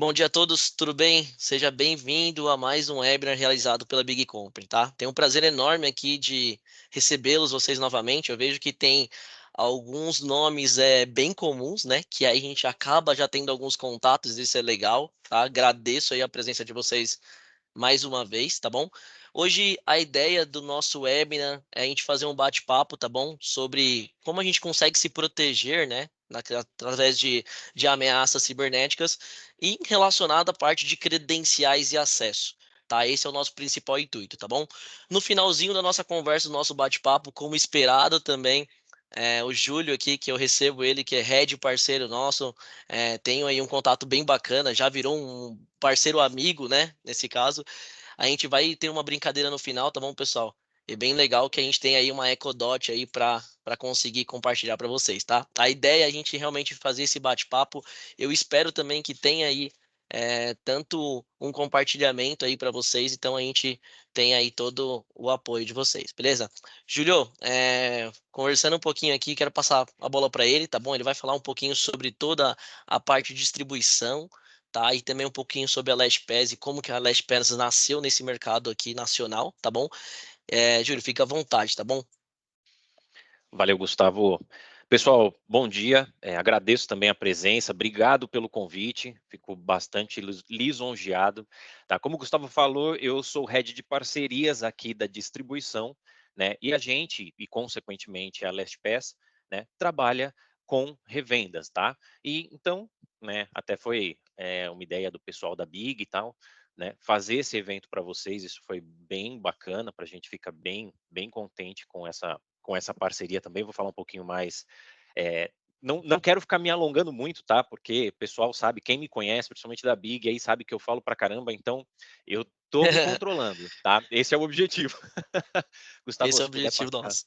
Bom dia a todos, tudo bem? Seja bem-vindo a mais um webinar realizado pela Big Company, tá? Tenho um prazer enorme aqui de recebê-los vocês novamente. Eu vejo que tem alguns nomes bem comuns, né? Que aí a gente acaba já tendo alguns contatos, isso é legal, tá? Agradeço aí a presença de vocês mais uma vez, tá bom? Hoje a ideia do nosso webinar é a gente fazer um bate-papo, tá bom? Sobre como a gente consegue se proteger, né? Através de ameaças cibernéticas e relacionado à parte de credenciais e acesso. Tá, esse é o nosso principal intuito, tá bom? No finalzinho da nossa conversa, do nosso bate-papo, como esperado também, o Júlio aqui, que eu recebo ele, que é head parceiro nosso, tenho aí um contato bem bacana, já virou um parceiro amigo, né? Nesse caso, a gente vai ter uma brincadeira no final, tá bom, pessoal? É bem legal que a gente tem aí uma EcoDot aí para conseguir compartilhar para vocês, tá? A ideia é a gente realmente fazer esse bate-papo. Eu espero também que tenha aí tanto um compartilhamento aí para vocês, então a gente tem aí todo o apoio de vocês, beleza? Júlio, conversando um pouquinho aqui, quero passar a bola para ele, tá bom? Ele vai falar um pouquinho sobre toda a parte de distribuição, tá? E também um pouquinho sobre a LastPass e como que a LastPass nasceu nesse mercado aqui nacional, tá bom? Júlio, fica à vontade, tá bom? Valeu, Gustavo. Pessoal, bom dia. Agradeço também a presença. Obrigado pelo convite. Fico bastante lisonjeado. Tá? Como o Gustavo falou, eu sou head de parcerias aqui da distribuição, né? E a gente, e consequentemente a LastPass, né, trabalha com revendas, tá? E então, né, até foi uma ideia do pessoal da Big e tal, né, fazer esse evento para vocês. Isso foi bem bacana, para a gente fica bem contente com essa parceria também. Vou falar um pouquinho mais. Não quero ficar me alongando muito, tá? Porque o pessoal sabe, quem me conhece, principalmente da Big, aí sabe que eu falo pra caramba, então eu tô me controlando, tá? Esse é o objetivo. Gustavo, Esse é o se puder objetivo passar nosso.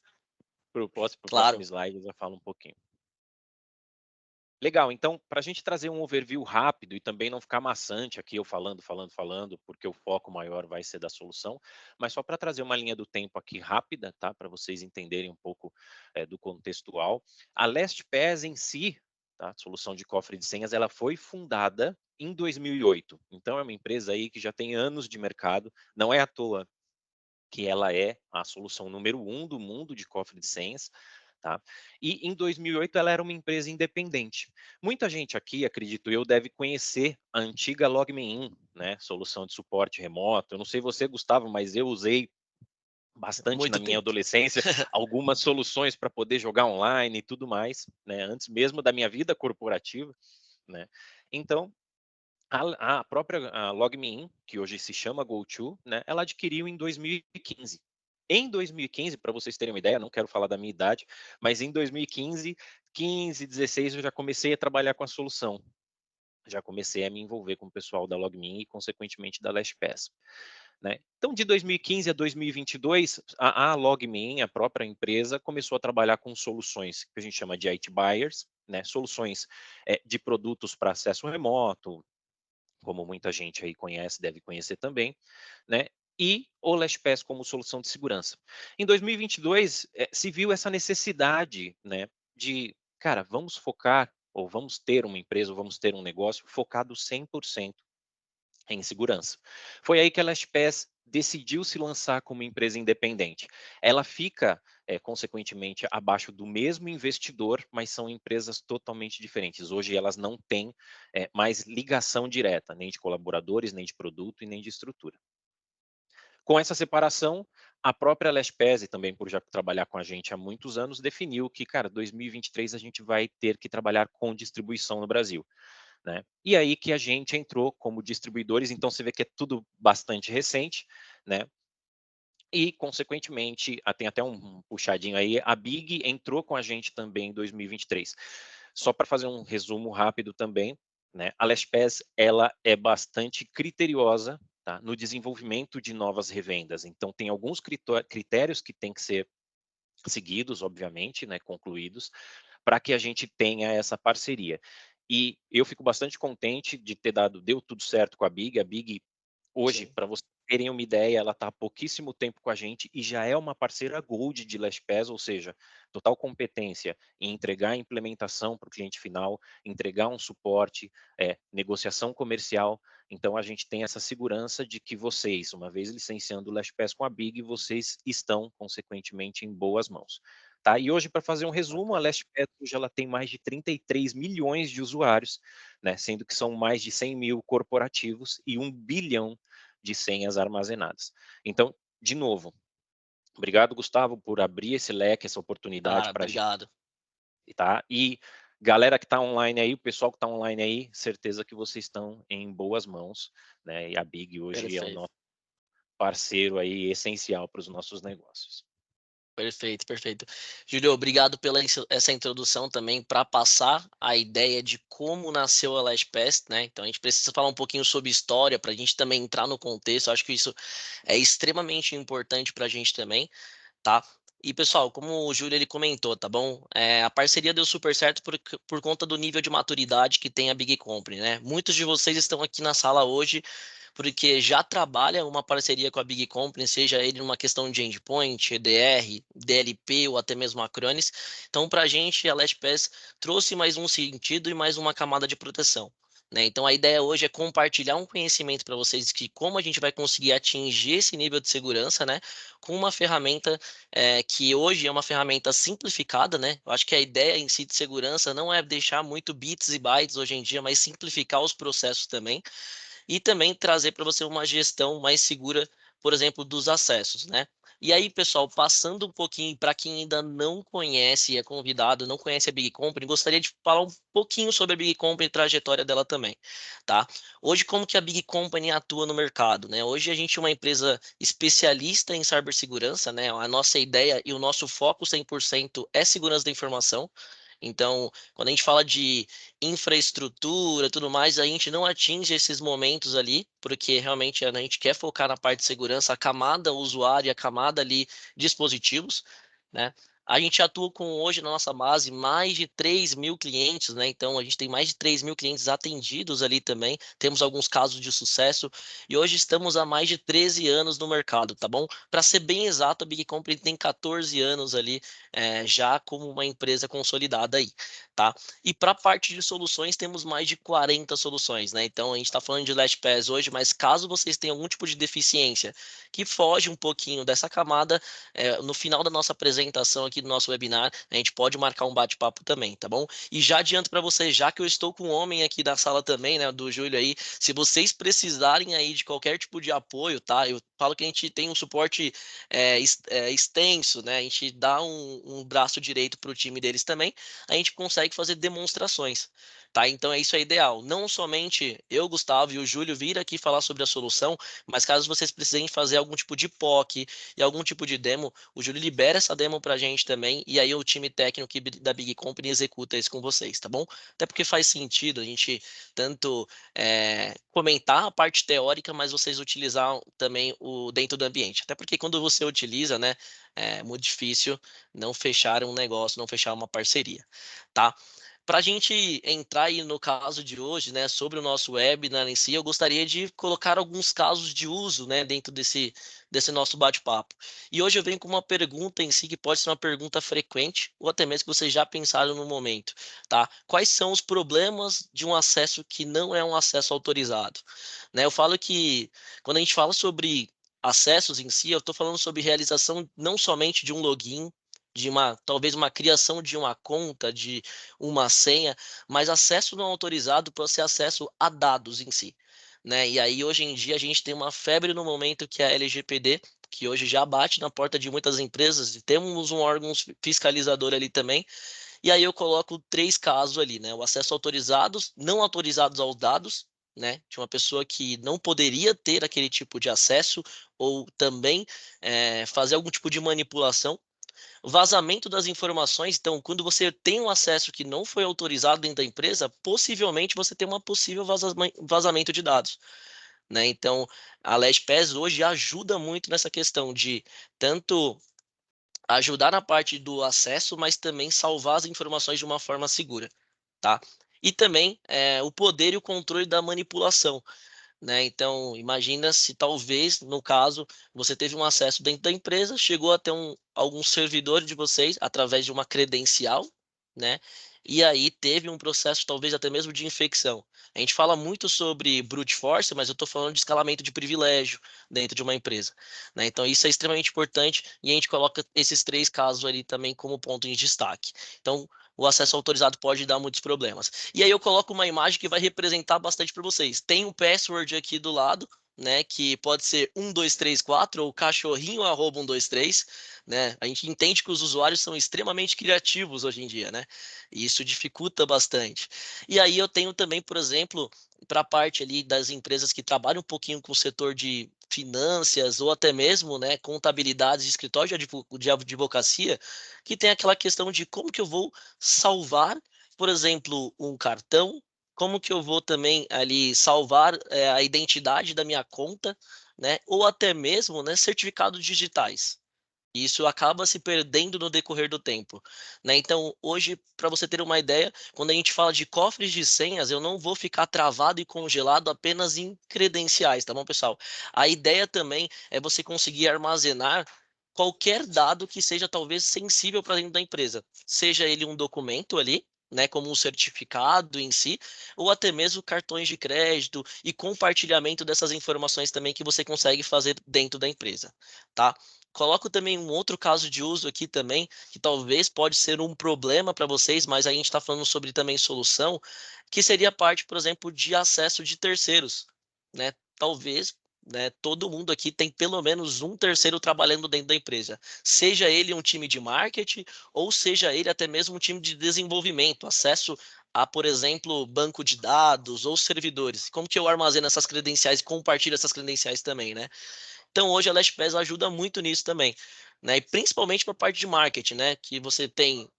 pro próximo Claro. slide, eu já falo um pouquinho. Legal, então, para a gente trazer um overview rápido e também não ficar maçante aqui, eu falando, porque o foco maior vai ser da solução, mas só para trazer uma linha do tempo aqui rápida, tá? Para vocês entenderem um pouco do contextual. A LastPass em si, tá? Solução de cofre de senhas, ela foi fundada em 2008. Então, é uma empresa aí que já tem anos de mercado, não é à toa que ela é a solução número um do mundo de cofre de senhas, tá? E em 2008 ela era uma empresa independente. Muita gente aqui, acredito eu, deve conhecer a antiga LogMeIn, né? Solução de suporte remoto. Eu não sei você, Gustavo, mas eu usei bastante na Muito minha tempo. adolescência algumas soluções para poder jogar online e tudo mais, né? Antes mesmo da minha vida corporativa, né? Então, a própria LogMeIn, que hoje se chama GoTo, né, ela adquiriu em 2015. Em 2015, para vocês terem uma ideia, não quero falar da minha idade, mas em 2015, 15, 16, eu já comecei a trabalhar com a solução. Já comecei a me envolver com o pessoal da LogMeIn e, consequentemente, da LastPass. Né? Então, de 2015 a 2022, a LogMeIn, a própria empresa, começou a trabalhar com soluções que a gente chama de IT Buyers, né? Soluções de produtos para acesso remoto, como muita gente aí conhece, deve conhecer também, né? E o LastPass como solução de segurança. Em 2022, se viu essa necessidade, né, de, cara, vamos focar, ou vamos ter uma empresa, ou vamos ter um negócio focado 100% em segurança. Foi aí que a LastPass decidiu se lançar como empresa independente. Ela fica, consequentemente, abaixo do mesmo investidor, mas são empresas totalmente diferentes. Hoje elas não têm mais ligação direta, nem de colaboradores, nem de produto e nem de estrutura. Com essa separação, a própria LastPass, e também por já trabalhar com a gente há muitos anos, definiu que, cara, 2023 a gente vai ter que trabalhar com distribuição no Brasil. Né? E aí que a gente entrou como distribuidores, então você vê que é tudo bastante recente, né? E, consequentemente, tem até um puxadinho aí, a Big entrou com a gente também em 2023. Só para fazer um resumo rápido também, né? A LastPass, ela é bastante criteriosa, tá? No desenvolvimento de novas revendas. Então, tem alguns critérios que têm que ser seguidos, obviamente, né? Concluídos, para que a gente tenha essa parceria. E eu fico bastante contente de ter deu tudo certo com a Big. A Big, hoje, Sim. para você terem uma ideia, ela está há pouquíssimo tempo com a gente e já é uma parceira Gold de LastPass, ou seja, total competência em entregar a implementação para o cliente final, entregar um suporte, negociação comercial. Então, a gente tem essa segurança de que vocês, uma vez licenciando o LastPass com a Big, vocês estão, consequentemente, em boas mãos. Tá? E hoje, para fazer um resumo, a LastPass hoje ela tem mais de 33 milhões de usuários, né, sendo que são mais de 100 mil corporativos e 1 bilhão de senhas armazenadas. Então, de novo, obrigado, Gustavo, por abrir esse leque, essa oportunidade Cara, para a gente, obrigado. tá? E galera que está online aí, o pessoal que está online aí, certeza que vocês estão em boas mãos, né? E a Big hoje é o Perfeito. nosso parceiro aí essencial para os nossos negócios. Perfeito, perfeito. Júlio, obrigado pela essa introdução também para passar a ideia de como nasceu a LastPass, né? Então a gente precisa falar um pouquinho sobre história para a gente também entrar no contexto. Eu acho que isso é extremamente importante para a gente também, tá? E pessoal, como o Júlio ele comentou, tá bom? A parceria deu super certo por conta do nível de maturidade que tem a Big Company, né? Muitos de vocês estão aqui na sala hoje porque já trabalha uma parceria com a Big Company, seja ele numa questão de endpoint, EDR, DLP ou até mesmo Acronis. Então, para a gente, a LastPass trouxe mais um sentido e mais uma camada de proteção. Né? Então, a ideia hoje é compartilhar um conhecimento para vocês que como a gente vai conseguir atingir esse nível de segurança, né? Com uma ferramenta que hoje é uma ferramenta simplificada, né? Eu acho que a ideia em si de segurança não é deixar muito bits e bytes hoje em dia, mas simplificar os processos também e também trazer para você uma gestão mais segura, por exemplo, dos acessos, né? E aí, pessoal, passando um pouquinho para quem ainda não conhece, é convidado, não conhece a Big Company, gostaria de falar um pouquinho sobre a Big Company e trajetória dela também, tá? Hoje, como que a Big Company atua no mercado, né? Hoje a gente é uma empresa especialista em cibersegurança, né? A nossa ideia e o nosso foco 100% é segurança da informação. Então, quando a gente fala de infraestrutura, tudo mais, a gente não atinge esses momentos ali, porque realmente a gente quer focar na parte de segurança, a camada usuário, a camada ali dispositivos, né? A gente atua com hoje na nossa base mais de 3 mil clientes, né? Então a gente tem mais de 3 mil clientes atendidos ali também. Temos alguns casos de sucesso e hoje estamos há mais de 13 anos no mercado, tá bom? Para ser bem exato, a Big Company tem 14 anos ali já como uma empresa consolidada aí, tá? E para a parte de soluções, temos mais de 40 soluções, né? Então, a gente está falando de LastPass hoje, mas caso vocês tenham algum tipo de deficiência que foge um pouquinho dessa camada, no final da nossa apresentação aqui do nosso webinar, a gente pode marcar um bate-papo também, tá bom? E já adianto para vocês, já que eu estou com um homem aqui da sala também, né, do Júlio aí, se vocês precisarem aí de qualquer tipo de apoio, tá? Eu falo que a gente tem um suporte extenso, né? A gente dá um braço direito para o time deles também, a gente consegue fazer demonstrações, tá? Então é isso é ideal. Não somente eu, Gustavo e o Júlio vir aqui falar sobre a solução, mas caso vocês precisem fazer algum tipo de POC e algum tipo de demo, o Júlio libera essa demo pra gente também e aí o time técnico da Big Company executa isso com vocês, tá bom? Até porque faz sentido a gente tanto comentar a parte teórica, mas vocês utilizar também o dentro do ambiente. Até porque quando você utiliza, né, é muito difícil não fechar um negócio, não fechar uma parceria, tá? Para a gente entrar aí no caso de hoje, né, sobre o nosso webinar em si, eu gostaria de colocar alguns casos de uso, né, dentro desse nosso bate-papo. E hoje eu venho com uma pergunta em si que pode ser uma pergunta frequente ou até mesmo que vocês já pensaram no momento, tá? Quais são os problemas de um acesso que não é um acesso autorizado? Né, eu falo que quando a gente fala sobre acessos em si, eu estou falando sobre realização não somente de um login, de talvez uma criação de uma conta, de uma senha, mas acesso não autorizado pode ser acesso a dados em si, né? E aí hoje em dia a gente tem uma febre no momento que é a LGPD, que hoje já bate na porta de muitas empresas e temos um órgão fiscalizador ali também. E aí eu coloco três casos ali, né? O acesso autorizados, não autorizados aos dados, né? De uma pessoa que não poderia ter aquele tipo de acesso ou também fazer algum tipo de manipulação. Vazamento das informações, então, quando você tem um acesso que não foi autorizado dentro da empresa, possivelmente você tem uma possível vazamento de dados, né? Então, a LastPass hoje ajuda muito nessa questão de tanto ajudar na parte do acesso, mas também salvar as informações de uma forma segura, tá? E também o poder e o controle da manipulação, né? Então, imagina se talvez, no caso, você teve um acesso dentro da empresa, chegou até algum servidor de vocês através de uma credencial, né? E aí teve um processo talvez até mesmo de infecção. A gente fala muito sobre brute force, mas eu estou falando de escalamento de privilégio dentro de uma empresa, né? Então isso é extremamente importante e a gente coloca esses 3 casos ali também como ponto em destaque. Então o acesso autorizado pode dar muitos problemas. E aí eu coloco uma imagem que vai representar bastante para vocês. Tem um password aqui do lado, né, que pode ser 1234 ou cachorrinho arroba 123, né? A gente entende que os usuários são extremamente criativos hoje em dia, né? E isso dificulta bastante. E aí eu tenho também, por exemplo, para a parte ali das empresas que trabalham um pouquinho com o setor de finanças ou até mesmo, né, contabilidades de escritório de advocacia, que tem aquela questão de como que eu vou salvar, por exemplo, um cartão, como que eu vou também ali salvar a identidade da minha conta, né? Ou até mesmo, né, certificados digitais. E isso acaba se perdendo no decorrer do tempo, né? Então, hoje, para você ter uma ideia, quando a gente fala de cofres de senhas, eu não vou ficar travado e congelado apenas em credenciais, tá bom, pessoal? A ideia também é você conseguir armazenar qualquer dado que seja talvez sensível para dentro da empresa, seja ele um documento ali, né, como um certificado em si, ou até mesmo cartões de crédito e compartilhamento dessas informações também que você consegue fazer dentro da empresa, tá? Coloco também um outro caso de uso aqui também, que talvez pode ser um problema para vocês, mas a gente está falando sobre também solução, que seria a parte, por exemplo, de acesso de terceiros, né? Talvez, né, todo mundo aqui tem pelo menos um terceiro trabalhando dentro da empresa, seja ele um time de marketing ou seja ele até mesmo um time de desenvolvimento, acesso a, por exemplo, banco de dados ou servidores. Como que eu armazeno essas credenciais e compartilho essas credenciais também, né? Então, hoje a LastPass ajuda muito nisso também, né? E principalmente para a parte de marketing, né? Que você tem,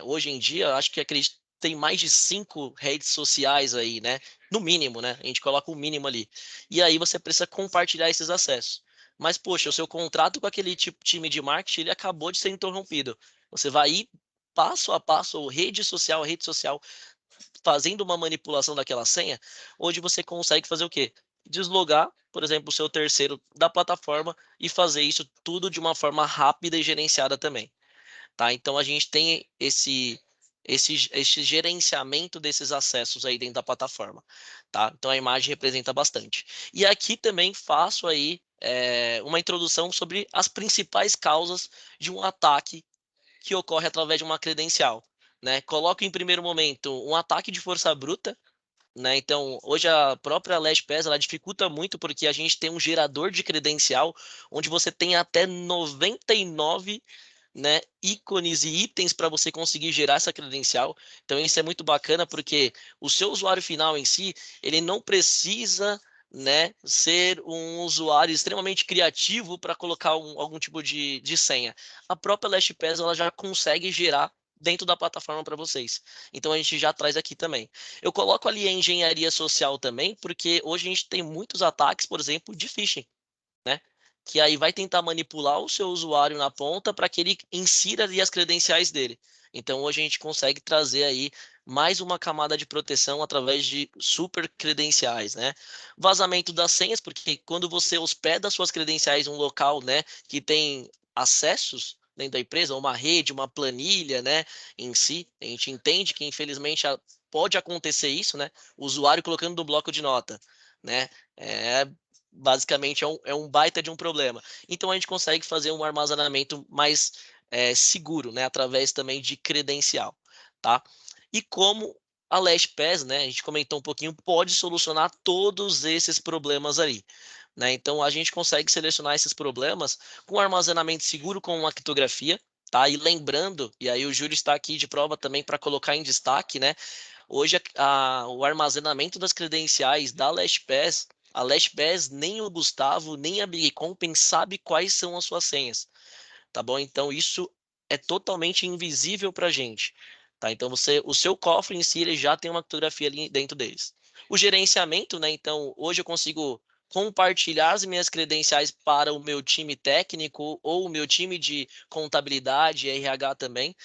hoje em dia, acho que acredito, tem mais de 5 redes sociais aí, né? No mínimo, né? A gente coloca o mínimo ali. E aí você precisa compartilhar esses acessos. Mas, poxa, o seu contrato com aquele tipo, time de marketing, ele acabou de ser interrompido. Você vai ir passo a passo, ou rede social, fazendo uma manipulação daquela senha, onde você consegue fazer o quê? Deslogar, por exemplo, o seu terceiro da plataforma e fazer isso tudo de uma forma rápida e gerenciada também, tá? Então a gente tem esse gerenciamento desses acessos aí dentro da plataforma, tá? Então a imagem representa bastante. E aqui também faço aí uma introdução sobre as principais causas de um ataque que ocorre através de uma credencial, né? Coloco em primeiro momento um ataque de força bruta, né? Então, hoje a própria LastPass ela dificulta muito porque a gente tem um gerador de credencial onde você tem até 99, né, ícones e itens para você conseguir gerar essa credencial. Então, isso é muito bacana porque o seu usuário final em si, ele não precisa, né, ser um usuário extremamente criativo para colocar algum tipo de senha. A própria LastPass ela já consegue gerar dentro da plataforma para vocês. Então a gente já traz aqui também. Eu coloco ali a engenharia social também, porque hoje a gente tem muitos ataques, por exemplo, de phishing, né? Que aí vai tentar manipular o seu usuário na ponta para que ele insira ali as credenciais dele. Então hoje a gente consegue trazer aí mais uma camada de proteção através de super credenciais, né? Vazamento das senhas, porque quando você hospeda suas credenciais em um local, né, que tem acessos dentro da empresa, uma rede, uma planilha, né, em si, a gente entende que infelizmente pode acontecer isso, né? O usuário colocando no bloco de nota, né? Basicamente é um baita de um problema. Então a gente consegue fazer um armazenamento mais seguro, né, através também de credencial, tá? E como a LastPass, né, a gente comentou um pouquinho, pode solucionar todos esses problemas aí, né? Então a gente consegue selecionar esses problemas com armazenamento seguro com uma criptografia, tá? E lembrando, e aí o Júlio está aqui de prova também para colocar em destaque, né? Hoje o armazenamento das credenciais da LastPass, a LastPass nem o Gustavo, nem a Big Company sabe quais são as suas senhas, tá bom? Então isso é totalmente invisível para a gente, tá? Então o seu cofre em si, ele já tem uma criptografia ali dentro deles. O gerenciamento, né? Então hoje eu consigo compartilhar as minhas credenciais para o meu time técnico ou o meu time de contabilidade, RH também.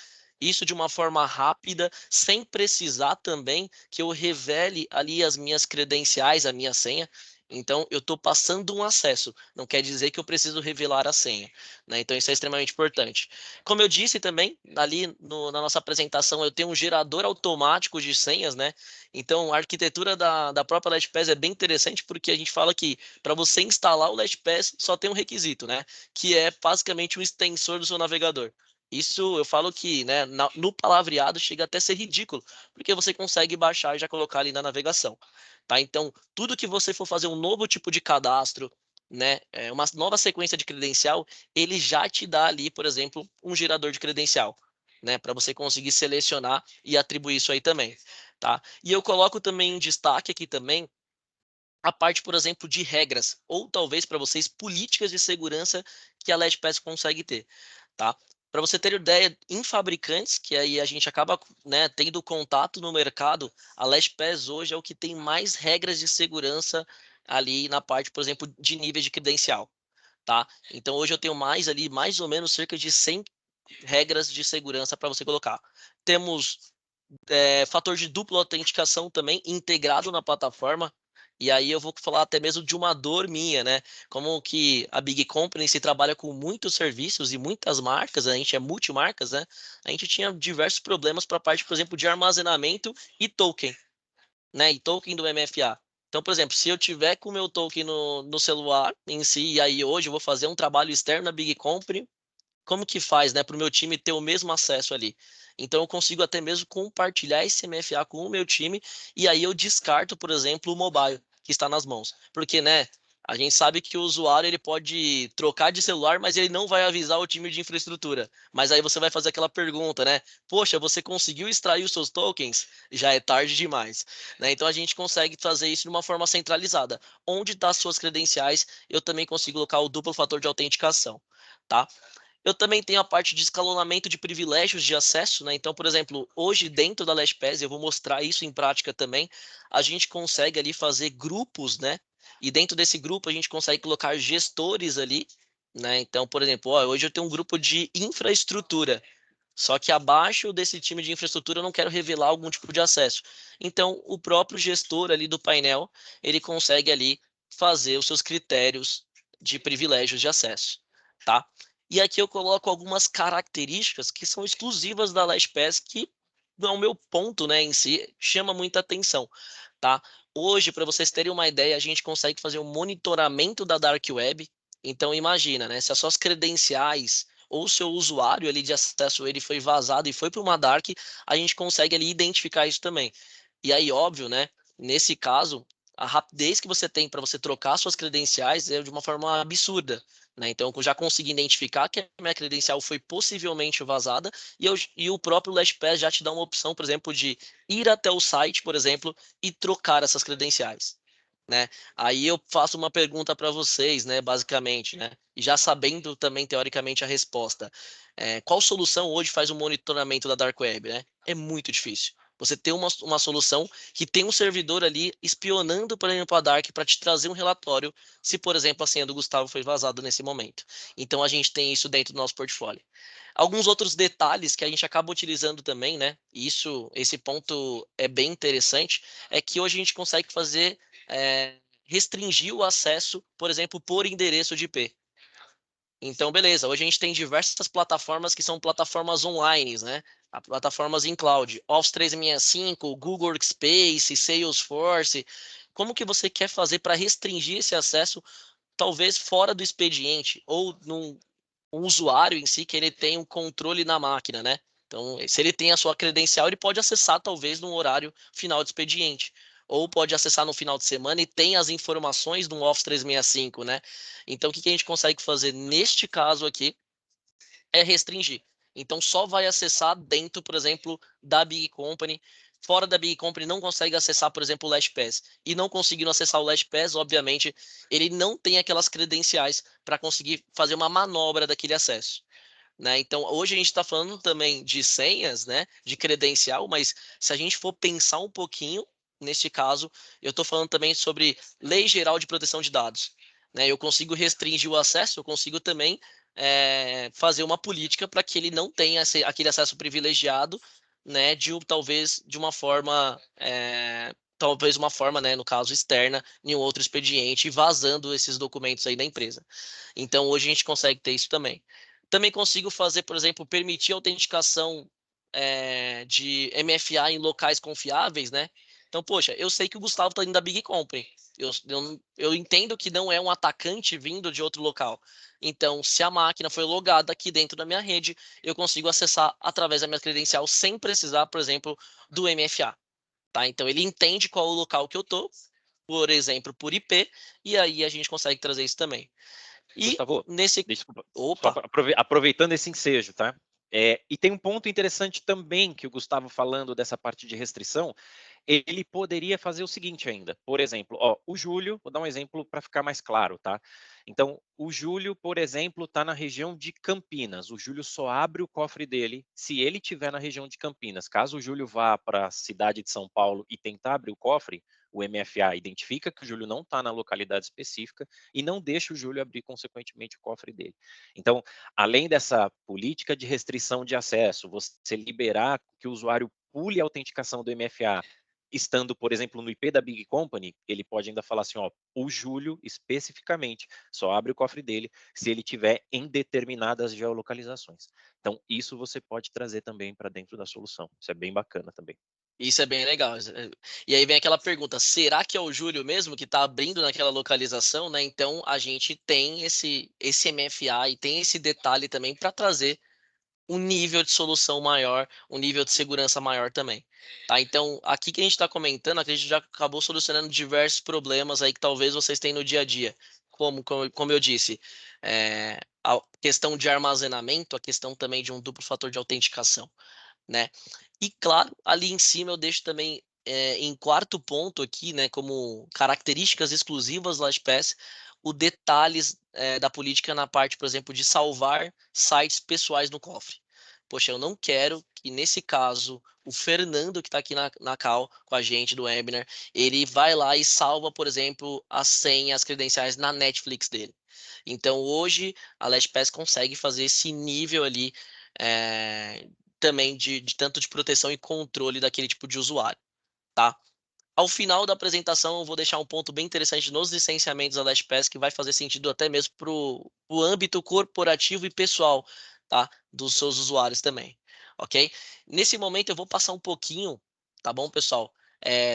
Isso de uma forma rápida, sem precisar também que eu revele ali as minhas credenciais, a minha senha. Então, eu estou passando um acesso, não quer dizer que eu preciso revelar a senha, né? Então, isso é extremamente importante. Como eu disse também, ali na nossa apresentação, eu tenho um gerador automático de senhas, né? Então, a arquitetura da própria LastPass é bem interessante, porque a gente fala que para você instalar o LastPass só tem um requisito, né? Que é basicamente um extensor do seu navegador. Isso eu falo que, né, no palavreado chega até a ser ridículo, porque você consegue baixar e já colocar ali na navegação, tá? Então, tudo que você for fazer um novo tipo de cadastro, né, uma nova sequência de credencial, ele já te dá ali, por exemplo, um gerador de credencial, né, para você conseguir selecionar e atribuir isso aí também, tá? E eu coloco também em destaque aqui também a parte, por exemplo, de regras, ou talvez para vocês políticas de segurança que a LastPass consegue ter, tá? Para você ter ideia, em fabricantes, que aí a gente acaba, né, tendo contato no mercado, a LastPass hoje é o que tem mais regras de segurança ali na parte, por exemplo, de níveis de credencial, tá? Então hoje eu tenho mais ali, mais ou menos cerca de 100 regras de segurança para você colocar. Temos fator de dupla autenticação também integrado na plataforma. E aí eu vou falar até mesmo de uma dor minha, né? Como que a Big Company se trabalha com muitos serviços e muitas marcas, a gente é multimarcas, né? A gente tinha diversos problemas para a parte, por exemplo, de armazenamento e token, né? E token do MFA. Então, por exemplo, se eu tiver com o meu token no celular em si, e aí hoje eu vou fazer um trabalho externo na Big Company, como que faz, né, para o meu time ter o mesmo acesso ali? Então eu consigo até mesmo compartilhar esse MFA com o meu time e aí eu descarto, por exemplo, o mobile que está nas mãos, porque, né, a gente sabe que o usuário ele pode trocar de celular, mas ele não vai avisar o time de infraestrutura. Mas aí você vai fazer aquela pergunta, né? Poxa, você conseguiu extrair os seus tokens? Já é tarde demais, né? Então a gente consegue fazer isso de uma forma centralizada. Onde está as suas credenciais, eu também consigo colocar o duplo fator de autenticação, tá? Eu também tenho a parte de escalonamento de privilégios de acesso, né? Então, por exemplo, hoje dentro da LastPass, eu vou mostrar isso em prática também, a gente consegue ali fazer grupos, né? E dentro desse grupo a gente consegue colocar gestores ali, né? Então, por exemplo, ó, hoje eu tenho um grupo de infraestrutura, só que abaixo desse time de infraestrutura eu não quero revelar algum tipo de acesso. Então, o próprio gestor ali do painel, ele consegue ali fazer os seus critérios de privilégios de acesso, tá? E aqui eu coloco algumas características que são exclusivas da LastPass que, ao meu ponto, né, em si, chama muita atenção, tá? Hoje, para vocês terem uma ideia, a gente consegue fazer um monitoramento da Dark Web. Então, imagina, né, se as suas credenciais ou seu usuário ali de acesso ele foi vazado e foi para uma dark, a gente consegue ali identificar isso também. E aí, óbvio, né? Nesse caso, a rapidez que você tem para você trocar suas credenciais é de uma forma absurda, né? Então, eu já consegui identificar que a minha credencial foi possivelmente vazada e o próprio LastPass já te dá uma opção, por exemplo, de ir até o site, por exemplo, e trocar essas credenciais, né? Aí eu faço uma pergunta para vocês, né, basicamente, né? E já sabendo também teoricamente a resposta, qual solução hoje faz o monitoramento da Dark Web, né? É muito difícil. Você ter uma solução que tem um servidor ali espionando, por exemplo, a Dark para te trazer um relatório se, por exemplo, a senha do Gustavo foi vazada nesse momento. Então a gente tem isso dentro do nosso portfólio. Alguns outros detalhes que a gente acaba utilizando também, né? E esse ponto é bem interessante, é que hoje a gente consegue fazer restringir o acesso, por exemplo, por endereço de IP. Então, beleza, hoje a gente tem diversas plataformas que são plataformas online, né? Plataformas em cloud, Office 365, Google Workspace, Salesforce. Como que você quer fazer para restringir esse acesso, talvez fora do expediente, ou num um usuário em si que ele tem um controle na máquina, né? Então, se ele tem a sua credencial, ele pode acessar talvez no horário final de expediente. Ou pode acessar no final de semana e tem as informações do Office 365, né? Então, o que a gente consegue fazer neste caso aqui é restringir. Então, só vai acessar dentro, por exemplo, da Big Company. Fora da Big Company, não consegue acessar, por exemplo, o LastPass. E não conseguindo acessar o LastPass, obviamente, ele não tem aquelas credenciais para conseguir fazer uma manobra daquele acesso, né? Então, hoje a gente está falando também de senhas, né, de credencial, mas se a gente for pensar um pouquinho, neste caso, eu estou falando também sobre Lei Geral de Proteção de Dados, né? Eu consigo restringir o acesso, eu consigo também fazer uma política para que ele não tenha aquele acesso privilegiado, né, talvez de uma forma talvez uma forma, né, no caso externa, em um outro expediente, vazando esses documentos aí da empresa. Então, hoje a gente consegue ter isso também. Também consigo fazer, por exemplo, permitir autenticação de MFA em locais confiáveis, né? Então, poxa, eu sei que o Gustavo está indo da Big Company. Eu entendo que não é um atacante vindo de outro local. Então, se a máquina foi logada aqui dentro da minha rede, eu consigo acessar através da minha credencial sem precisar, por exemplo, do MFA. Tá? Então, ele entende qual é o local que eu tô, por exemplo, por IP, e aí a gente consegue trazer isso também. E Gustavo, nesse. desculpa, só Opa! aproveitando esse ensejo, tá? E tem um ponto interessante também que o Gustavo falando dessa parte de restrição, ele poderia fazer o seguinte ainda, por exemplo, ó, o Júlio, vou dar um exemplo para ficar mais claro, tá? Então, o Júlio, por exemplo, está na região de Campinas. O Júlio só abre o cofre dele se ele estiver na região de Campinas. Caso o Júlio vá para a cidade de São Paulo e tentar abrir o cofre, o MFA identifica que o Júlio não está na localidade específica e não deixa o Júlio abrir, consequentemente, o cofre dele. Então, além dessa política de restrição de acesso, você liberar que o usuário pule a autenticação do MFA, estando, por exemplo, no IP da Big Company, ele pode ainda falar assim, ó, o Júlio, especificamente, só abre o cofre dele se ele tiver em determinadas geolocalizações. Então, isso você pode trazer também para dentro da solução. Isso é bem bacana também. Isso é bem legal. E aí vem aquela pergunta: será que é o Júlio mesmo que está abrindo naquela localização, né? Então a gente tem esse MFA e tem esse detalhe também para trazer um nível de solução maior, um nível de segurança maior também. Tá? Então, aqui que a gente está comentando, a gente já acabou solucionando diversos problemas aí que talvez vocês tenham no dia a dia. Como eu disse, a questão de armazenamento, a questão também de um duplo fator de autenticação, né? E claro, ali em cima eu deixo também em quarto ponto aqui, né, como características exclusivas do LastPass, o detalhes da política na parte, por exemplo, de salvar sites pessoais no cofre. Poxa, eu não quero que nesse caso o Fernando que está aqui na call com a gente do webinar, ele vai lá e salva, por exemplo, a senha, as credenciais na Netflix dele. Então hoje a LastPass consegue fazer esse nível ali é, também de tanto de proteção e controle daquele tipo de usuário, tá? Ao final da apresentação, eu vou deixar um ponto bem interessante nos licenciamentos da LastPass que vai fazer sentido até mesmo para o âmbito corporativo e pessoal, tá? Dos seus usuários também, ok? Nesse momento, eu vou passar um pouquinho, tá bom, pessoal?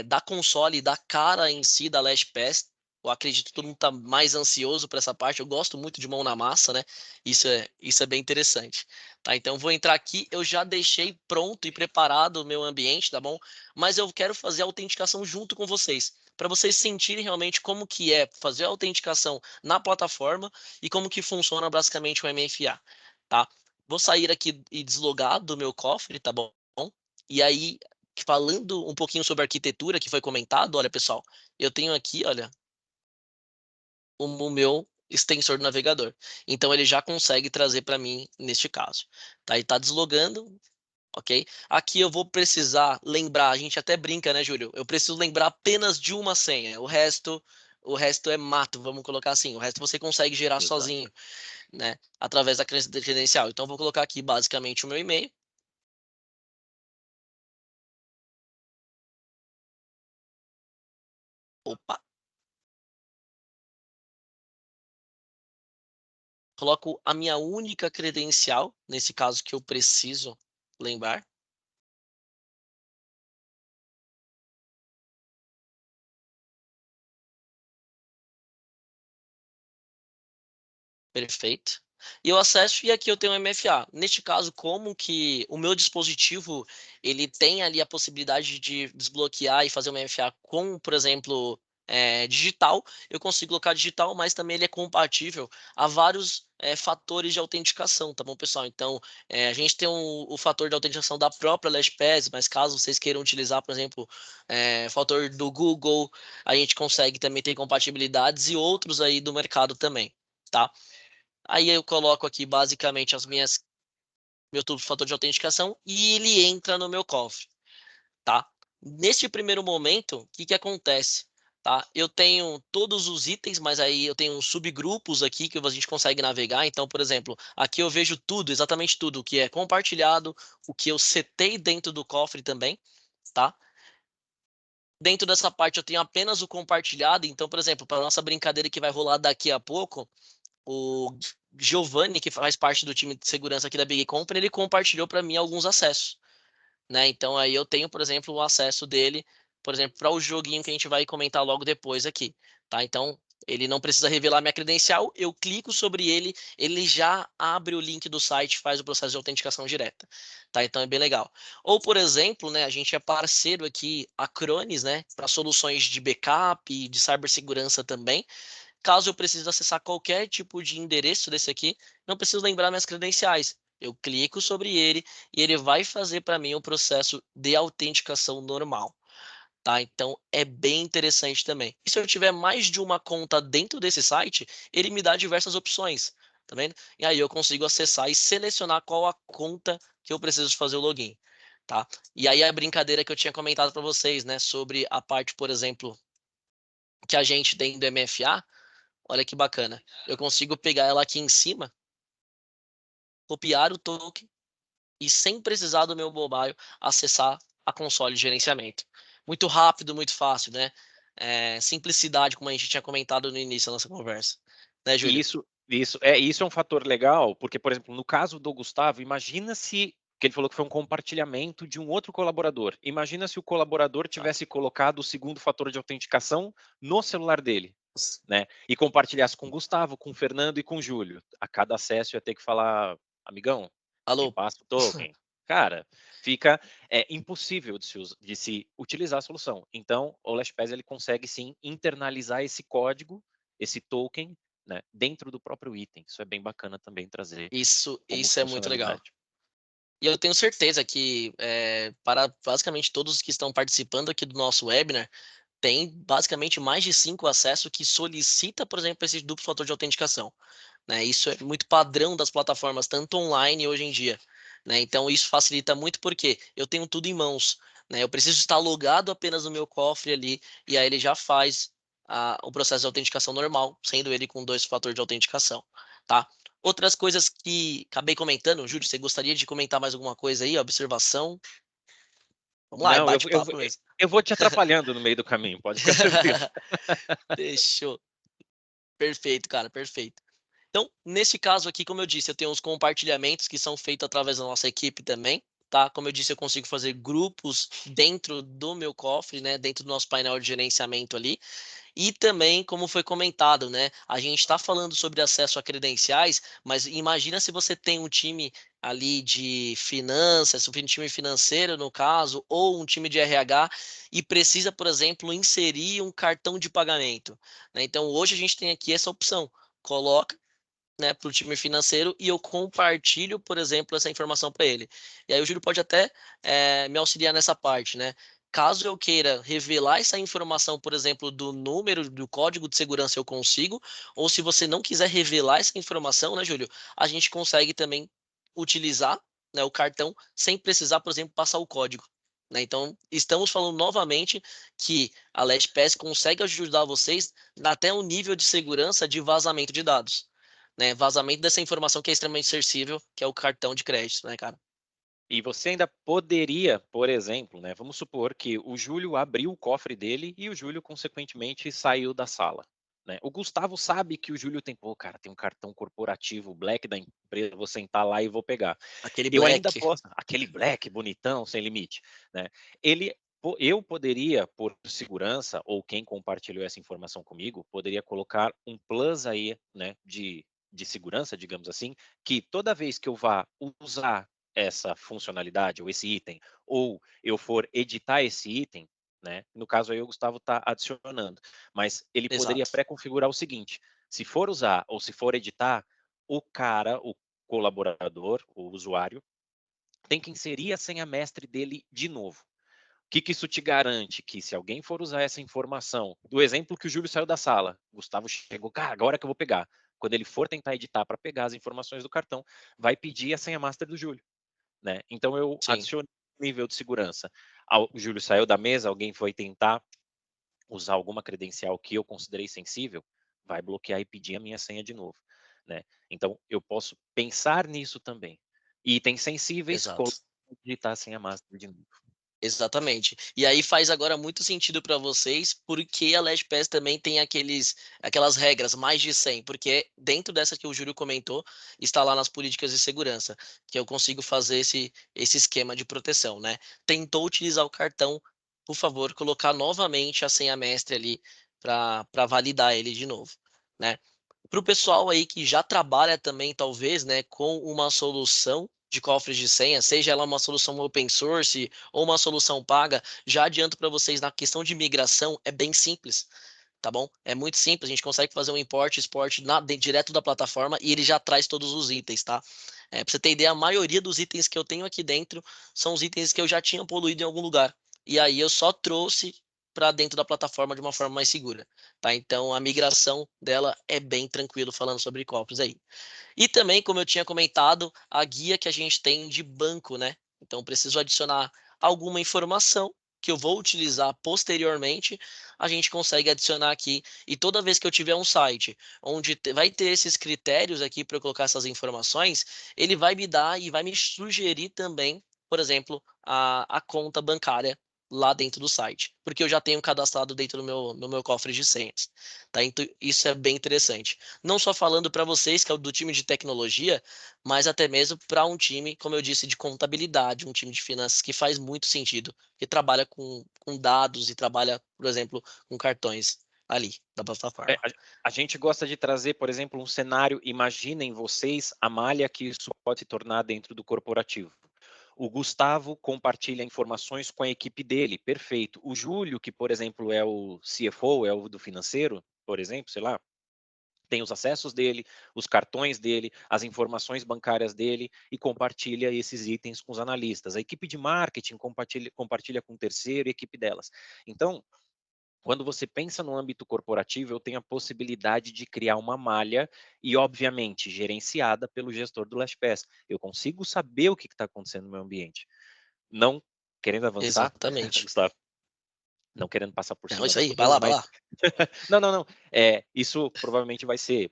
Da console, da cara em si da LastPass. Eu acredito que todo mundo está mais ansioso para essa parte. Eu gosto muito de mão na massa, né? Isso é bem interessante. Tá? Então, eu vou entrar aqui. Eu já deixei pronto e preparado o meu ambiente, tá bom? Mas eu quero fazer a autenticação junto com vocês, para vocês sentirem realmente como que é fazer a autenticação na plataforma e como que funciona basicamente o MFA, tá? Vou sair aqui e deslogar do meu cofre, tá bom? E aí, falando um pouquinho sobre a arquitetura que foi comentado, olha, pessoal, eu tenho aqui, olha, o meu extensor do navegador. Então ele já consegue trazer para mim neste caso. Tá? E tá deslogando, ok? Aqui eu vou precisar lembrar, a gente até brinca, né, Júlio? Eu preciso lembrar apenas de uma senha. O resto é mato, vamos colocar assim. O resto você consegue gerar Exato. sozinho, né? Através da credencial. Então eu vou colocar aqui basicamente o meu e-mail. Opa, coloco a minha única credencial, nesse caso que eu preciso lembrar. Perfeito. E eu acesso e aqui eu tenho um MFA. Neste caso, como que o meu dispositivo ele tem ali a possibilidade de desbloquear e fazer um MFA com, por exemplo, digital, eu consigo colocar digital, mas também ele é compatível a vários fatores de autenticação, tá bom, pessoal? Então, a gente tem o fator de autenticação da própria LastPass, mas caso vocês queiram utilizar, por exemplo, fator do Google, a gente consegue também ter compatibilidades e outros aí do mercado também, tá? Aí eu coloco aqui basicamente meu fator de autenticação e ele entra no meu cofre, tá? Neste primeiro momento, o que que acontece? Tá? Eu tenho todos os itens, mas aí eu tenho subgrupos aqui que a gente consegue navegar. Então, por exemplo, aqui eu vejo tudo, exatamente tudo, o que é compartilhado, o que eu setei dentro do cofre também, tá? Dentro dessa parte eu tenho apenas o compartilhado, então, por exemplo, para nossa brincadeira que vai rolar daqui a pouco, o Giovanni, que faz parte do time de segurança aqui da Big Company, ele compartilhou para mim alguns acessos, né? Então aí eu tenho, por exemplo, o acesso dele, por exemplo, para o joguinho que a gente vai comentar logo depois aqui, tá? Então ele não precisa revelar minha credencial, eu clico sobre ele, ele já abre o link do site, faz o processo de autenticação direta, tá? Então é bem legal. Ou, por exemplo, né, a gente é parceiro aqui, a Acronis, né, para soluções de backup e de cibersegurança também. Caso eu precise acessar qualquer tipo de endereço desse aqui, não preciso lembrar minhas credenciais. Eu clico sobre ele e ele vai fazer para mim o processo de autenticação normal, tá? Então é bem interessante também. E se eu tiver mais de uma conta dentro desse site, ele me dá diversas opções, tá vendo? E aí eu consigo acessar e selecionar qual a conta que eu preciso fazer o login, tá? E aí a brincadeira que eu tinha comentado para vocês, né, sobre a parte, por exemplo, que a gente tem do MFA. Olha que bacana. Eu consigo pegar ela aqui em cima, copiar o token e sem precisar do meu mobile acessar a console de gerenciamento. Muito rápido, muito fácil, né? Simplicidade, como a gente tinha comentado no início da nossa conversa. Né, E Júlio? isso é um fator legal, porque, por exemplo, no caso do Gustavo, imagina se que ele falou que foi um compartilhamento de um outro colaborador. Imagina se o colaborador Tá. tivesse colocado o segundo fator de autenticação no celular dele, né? E compartilhasse com o Gustavo, com o Fernando e com o Júlio. A cada acesso ia ter que falar, amigão, me Alô? passa o token. Cara, fica impossível de se utilizar a solução. Então, o LastPass ele consegue sim internalizar esse código, esse token, né, dentro do próprio item. Isso é bem bacana também trazer Isso, como isso é muito legal. funcionalidade. E eu tenho certeza que para basicamente todos os que estão participando aqui do nosso webinar, tem basicamente mais de 5 acessos que solicita, por exemplo, esse duplo fator de autenticação, né? Isso é muito padrão das plataformas, tanto online hoje em dia, né? Então isso facilita muito porque eu tenho tudo em mãos, né? Eu preciso estar logado apenas no meu cofre ali e aí ele já faz o processo de autenticação normal, sendo ele com dois fatores de autenticação, tá? Outras coisas que acabei comentando, Júlio, você gostaria de comentar mais alguma coisa aí? Observação? Vamos lá, é Não, bate-papo mesmo. eu vou te atrapalhando no meio do caminho, pode ficar tranquilo. Fechou. Perfeito, cara, perfeito. Então, nesse caso aqui, como eu disse, eu tenho os compartilhamentos que são feitos através da nossa equipe também, tá? Como eu disse, eu consigo fazer grupos dentro do meu cofre, né? Dentro do nosso painel de gerenciamento ali. E também, como foi comentado, né? A gente está falando sobre acesso a credenciais, mas imagina se você tem um time ali de finanças, um time financeiro, no caso, ou um time de RH, e precisa, por exemplo, inserir um cartão de pagamento, né? Então, hoje a gente tem aqui essa opção. Coloca, né, para o time financeiro e eu compartilho, por exemplo, essa informação para ele. E aí o Júlio pode até me auxiliar nessa parte, né? Caso eu queira revelar essa informação, por exemplo, do número, do código de segurança, eu consigo. Ou se você não quiser revelar essa informação, né, Júlio? A gente consegue também utilizar, né, o cartão sem precisar, por exemplo, passar o código. Né? Então, estamos falando novamente que a LastPass consegue ajudar vocês até um nível de segurança de vazamento de dados, né? Vazamento dessa informação que é extremamente sensível, que é o cartão de crédito, né, cara? E você ainda poderia, por exemplo, né, vamos supor que o Júlio abriu o cofre dele e o Júlio, consequentemente, saiu da sala. Né? O Gustavo sabe que o Júlio tem, pô, cara, tem um cartão corporativo Black da empresa, vou sentar lá e vou pegar. Aquele Eu ainda black. posso, aquele Black bonitão, sem limite, né? Eu poderia, por segurança, ou quem compartilhou essa informação comigo, poderia colocar um plus aí, né, de segurança, digamos assim, que toda vez que eu vá usar essa funcionalidade ou esse item, ou eu for editar esse item, né? No caso aí o Gustavo está adicionando, mas ele poderia Exato. pré-configurar o seguinte: se for usar ou se for editar, o colaborador, o usuário, tem que inserir a senha mestre dele de novo. O que isso te garante? Que se alguém for usar essa informação, do exemplo que o Júlio saiu da sala, Gustavo chegou, cara, agora que eu vou pegar. Quando ele for tentar editar para pegar as informações do cartão, vai pedir a senha master do Júlio, né? Então eu Sim, adiciono nível de segurança. O Júlio saiu da mesa, alguém foi tentar usar alguma credencial que eu considerei sensível, vai bloquear e pedir a minha senha de novo, né? Então eu posso pensar nisso também. Itens sensíveis, exato. digitar a senha master de novo. Exatamente. E aí faz agora muito sentido para vocês, porque a LastPass também tem aquelas regras, mais de 100, porque dentro dessa que o Júlio comentou, está lá nas políticas de segurança, que eu consigo fazer esse esquema de proteção, né? Tentou utilizar o cartão, por favor, colocar novamente a senha mestre ali para validar ele de novo, né? Para o pessoal aí que já trabalha também, talvez, né, com uma solução de cofres de senha, seja ela uma solução open source ou uma solução paga, já adianto para vocês na questão de migração, é bem simples, tá bom? É muito simples, a gente consegue fazer um import e export direto da plataforma e ele já traz todos os itens, tá? Para você ter ideia, a maioria dos itens que eu tenho aqui dentro são os itens que eu já tinha poluído em algum lugar. E aí eu só trouxe para dentro da plataforma de uma forma mais segura, tá? Então a migração dela é bem tranquilo falando sobre cofres aí. E também, como eu tinha comentado, a guia que a gente tem de banco, né? Então, preciso adicionar alguma informação que eu vou utilizar posteriormente, a gente consegue adicionar aqui. E toda vez que eu tiver um site onde vai ter esses critérios aqui para eu colocar essas informações, ele vai me dar e vai me sugerir também, por exemplo, a conta bancária lá dentro do site, porque eu já tenho cadastrado dentro do meu cofre de senhas. Tá? Então, isso é bem interessante não só falando para vocês, que é o do time de tecnologia, mas até mesmo para um time, como eu disse, de contabilidade, um time de finanças que faz muito sentido, que trabalha com dados e trabalha, por exemplo, com cartões ali da É, plataforma. a gente gosta de trazer, por exemplo, um cenário, imaginem vocês a malha que isso pode se tornar dentro do corporativo. O Gustavo compartilha informações com a equipe dele, perfeito. O Júlio, que, por exemplo, é o CFO, é o do financeiro, por exemplo, sei lá, tem os acessos dele, os cartões dele, as informações bancárias dele e compartilha esses itens com os analistas. A equipe de marketing compartilha com o terceiro e a equipe delas. Então, quando você pensa no âmbito corporativo, eu tenho a possibilidade de criar uma malha e, obviamente, gerenciada pelo gestor do LastPass. Eu consigo saber o que está acontecendo no meu ambiente. Não querendo avançar, Exatamente. Gustavo, não querendo passar por Não, cima isso das aí, vai coisas, lá, vai mas lá. não, não, não. Isso provavelmente vai ser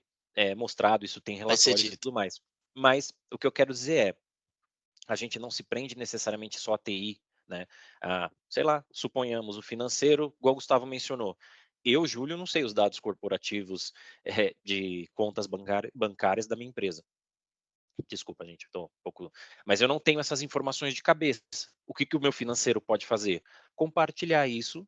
mostrado, isso tem Vai ser relatórios e dito. tudo mais. Mas o que eu quero dizer é, a gente não se prende necessariamente só a TI, né? Sei lá, suponhamos o financeiro, igual o Gustavo mencionou. Eu, Júlio, não sei os dados corporativos de contas bancárias da minha empresa. Desculpa, gente, eu tô um pouco. Mas eu não tenho essas informações de cabeça. O que o meu financeiro pode fazer? Compartilhar isso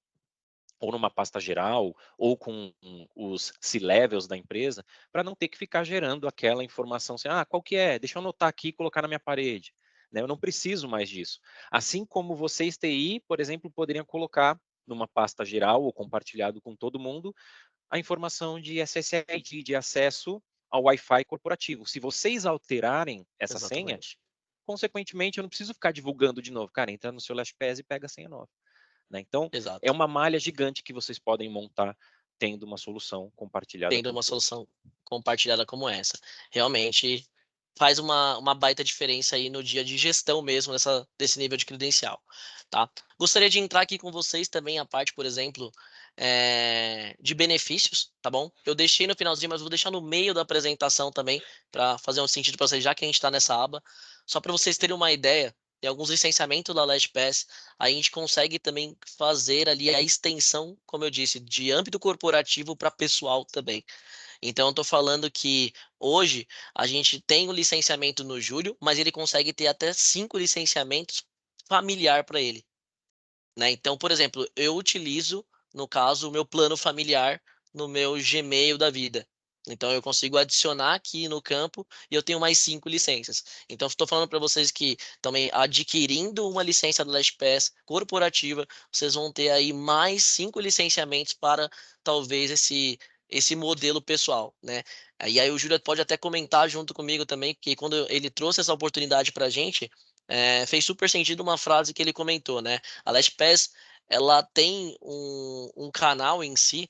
ou numa pasta geral, ou com os C-levels da empresa, para não ter que ficar gerando aquela informação assim, qual que é? Deixa eu anotar aqui e colocar na minha parede. Né? Eu não preciso mais disso. Assim como vocês TI, por exemplo, poderiam colocar numa pasta geral ou compartilhado com todo mundo a informação de SSID, de acesso ao Wi-Fi corporativo. Se vocês alterarem essa senha, Exatamente. consequentemente eu não preciso ficar divulgando de novo. Cara, entra no seu LastPass e pega a senha nova. Né? Então, é Exato. uma malha gigante que vocês podem montar tendo uma solução compartilhada Tendo por uma todos. solução compartilhada como essa. Realmente faz uma baita diferença aí no dia de gestão mesmo desse nível de credencial, tá? Gostaria de entrar aqui com vocês também a parte, por exemplo, de benefícios, tá bom? Eu deixei no finalzinho, mas vou deixar no meio da apresentação também, para fazer um sentido para vocês, já que a gente está nessa aba. Só para vocês terem uma ideia, tem alguns licenciamentos da LastPass, a gente consegue também fazer ali a extensão, como eu disse, de âmbito corporativo para pessoal também. Então, eu estou falando que hoje a gente tem o licenciamento no Júlio, mas ele consegue ter até 5 licenciamentos familiar para ele, né? Então, por exemplo, eu utilizo, no caso, o meu plano familiar no meu Gmail da vida. Então, eu consigo adicionar aqui no campo e eu tenho mais 5 licenças. Então, estou falando para vocês que também adquirindo uma licença do LastPass corporativa, vocês vão ter aí mais 5 licenciamentos para talvez esse modelo pessoal, né? E aí o Júlio pode até comentar junto comigo também, que quando ele trouxe essa oportunidade para a gente, fez super sentido uma frase que ele comentou, né? A LastPass, ela tem um canal em si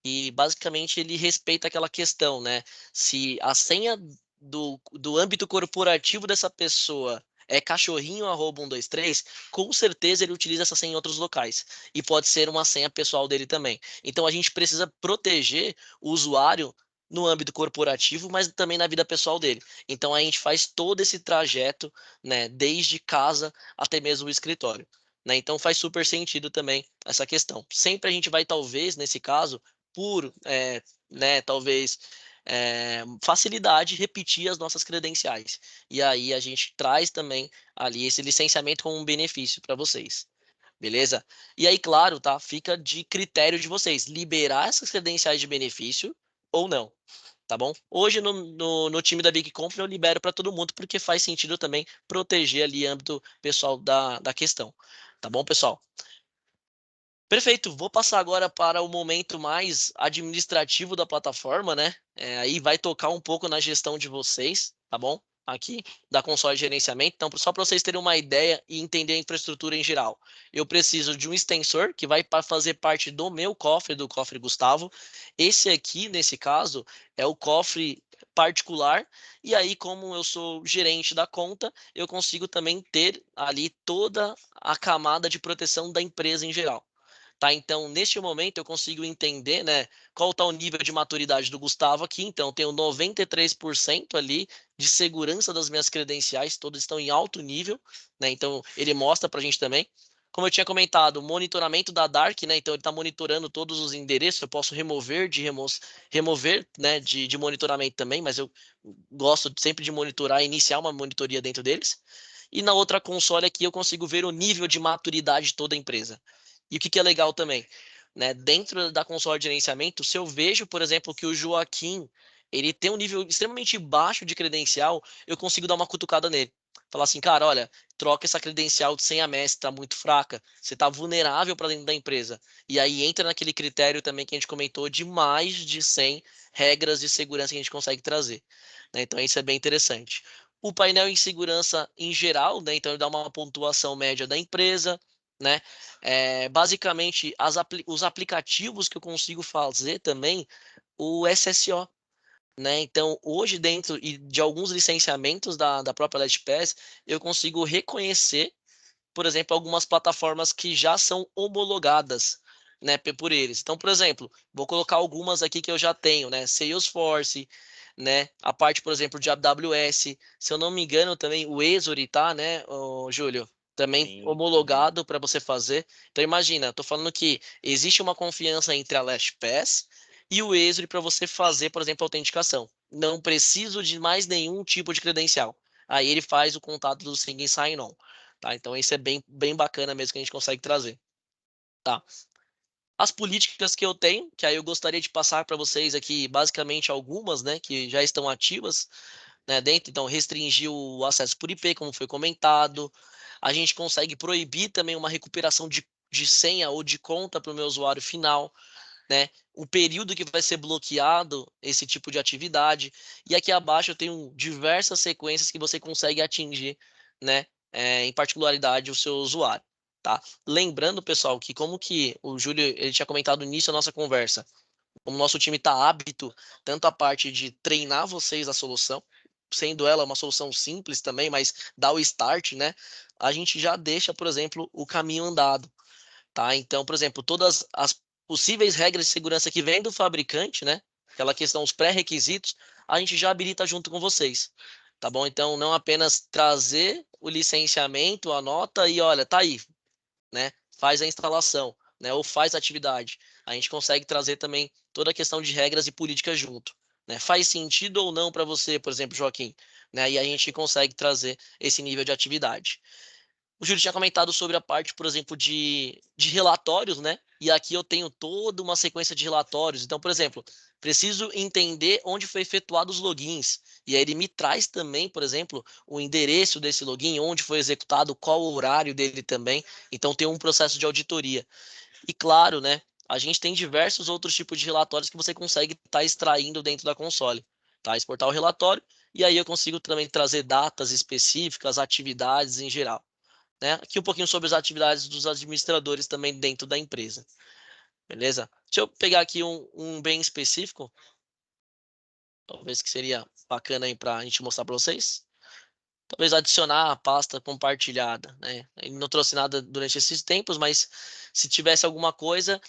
e basicamente ele respeita aquela questão, né? Se a senha do âmbito corporativo dessa pessoa é cachorrinho@123, com certeza ele utiliza essa senha em outros locais. E pode ser uma senha pessoal dele também. Então a gente precisa proteger o usuário no âmbito corporativo, mas também na vida pessoal dele. Então a gente faz todo esse trajeto, né, desde casa até mesmo o escritório. né? Então faz super sentido também essa questão. Sempre a gente vai, talvez, nesse caso, por, né, talvez, facilidade, repetir as nossas credenciais. E aí a gente traz também ali esse licenciamento como um benefício para vocês. Beleza? E aí, claro, tá? Fica de critério de vocês liberar essas credenciais de benefício ou não, tá bom? Hoje no time da Big Company eu libero para todo mundo porque faz sentido também proteger ali âmbito pessoal da questão, tá bom, pessoal? Perfeito, vou passar agora para o momento mais administrativo da plataforma, né? Aí vai tocar um pouco na gestão de vocês, tá bom? Aqui, da console de gerenciamento. Então, só para vocês terem uma ideia e entender a infraestrutura em geral. Eu preciso de um extensor que vai fazer parte do meu cofre, do cofre Gustavo. Esse aqui, nesse caso, é o cofre particular. E aí, como eu sou gerente da conta, eu consigo também ter ali toda a camada de proteção da empresa em geral. Tá? Então, neste momento, eu consigo entender, né, qual está o nível de maturidade do Gustavo aqui. Então, tenho 93% ali de segurança das minhas credenciais, todas estão em alto nível, né? Então, ele mostra para a gente também. Como eu tinha comentado, monitoramento da Dark, né? Então, ele está monitorando todos os endereços. Eu posso remover, né, de monitoramento também, mas eu gosto sempre de monitorar, iniciar uma monitoria dentro deles. E na outra console aqui, eu consigo ver o nível de maturidade de toda a empresa. E o que é legal também, né? Dentro da console de gerenciamento, se eu vejo, por exemplo, que o Joaquim ele tem um nível extremamente baixo de credencial, eu consigo dar uma cutucada nele. Falar assim, cara, olha, troca essa credencial de senha mestre, tá muito fraca, você tá vulnerável para dentro da empresa. E aí entra naquele critério também que a gente comentou de mais de 100 regras de segurança que a gente consegue trazer, né? Então isso é bem interessante. O painel em segurança em geral, né? Então ele dá uma pontuação média da empresa, né? Basicamente, os aplicativos que eu consigo fazer também, o SSO, né? Então, hoje, dentro de alguns licenciamentos da própria LastPass, eu consigo reconhecer, por exemplo, algumas plataformas que já são homologadas, né, por eles. Então, por exemplo, vou colocar algumas aqui que eu já tenho, né? Salesforce, né? A parte, por exemplo, de AWS. Se eu não me engano, também o Esri, tá, né, Júlio? Também Sim. Uhum. homologado para você fazer. Então, imagina, estou falando que existe uma confiança entre a LastPass e o Esri para você fazer, por exemplo, a autenticação. Não preciso de mais nenhum tipo de credencial. Aí ele faz o contato do Sign Sign-On. Tá? Então, isso é bem, bem bacana mesmo que a gente consegue trazer. Tá? As políticas que eu tenho, que aí eu gostaria de passar para vocês aqui, basicamente algumas, né, que já estão ativas, né, dentro. Então, restringir o acesso por IP, como foi comentado. A gente consegue proibir também uma recuperação de senha ou de conta para o meu usuário final, né? O período que vai ser bloqueado esse tipo de atividade. E aqui abaixo eu tenho diversas sequências que você consegue atingir, né? Em particularidade o seu usuário, tá? Lembrando, pessoal, que como que o Júlio ele tinha comentado no início da nossa conversa, como o nosso time está hábito, tanto a parte de treinar vocês a solução, sendo ela uma solução simples também, mas dá o start, né? A gente já deixa, por exemplo, o caminho andado. Tá? Então, por exemplo, todas as possíveis regras de segurança que vêm do fabricante, né? Aquela questão, os pré-requisitos, a gente já habilita junto com vocês. Tá bom? Então, não apenas trazer o licenciamento, a nota e olha, tá aí, né? Faz a instalação, né? Ou faz a atividade. A gente consegue trazer também toda a questão de regras e políticas junto. Né? Faz sentido ou não para você, por exemplo, Joaquim? Né? E a gente consegue trazer esse nível de atividade. O Júlio tinha comentado sobre a parte, por exemplo, de relatórios, né? E aqui eu tenho toda uma sequência de relatórios. Então, por exemplo, preciso entender onde foi efetuado os logins. E aí ele me traz também, por exemplo, o endereço desse login, onde foi executado, qual o horário dele também. Então, tem um processo de auditoria. E claro, né? A gente tem diversos outros tipos de relatórios que você consegue estar extraindo dentro da console. Tá? Exportar o relatório. E aí eu consigo também trazer datas específicas, atividades em geral, né? Aqui um pouquinho sobre as atividades dos administradores também dentro da empresa, beleza? Deixa eu pegar aqui um bem específico, talvez que seria bacana aí para a gente mostrar para vocês. Talvez adicionar a pasta compartilhada, né? Ele não trouxe nada durante esses tempos, mas se tivesse alguma coisa,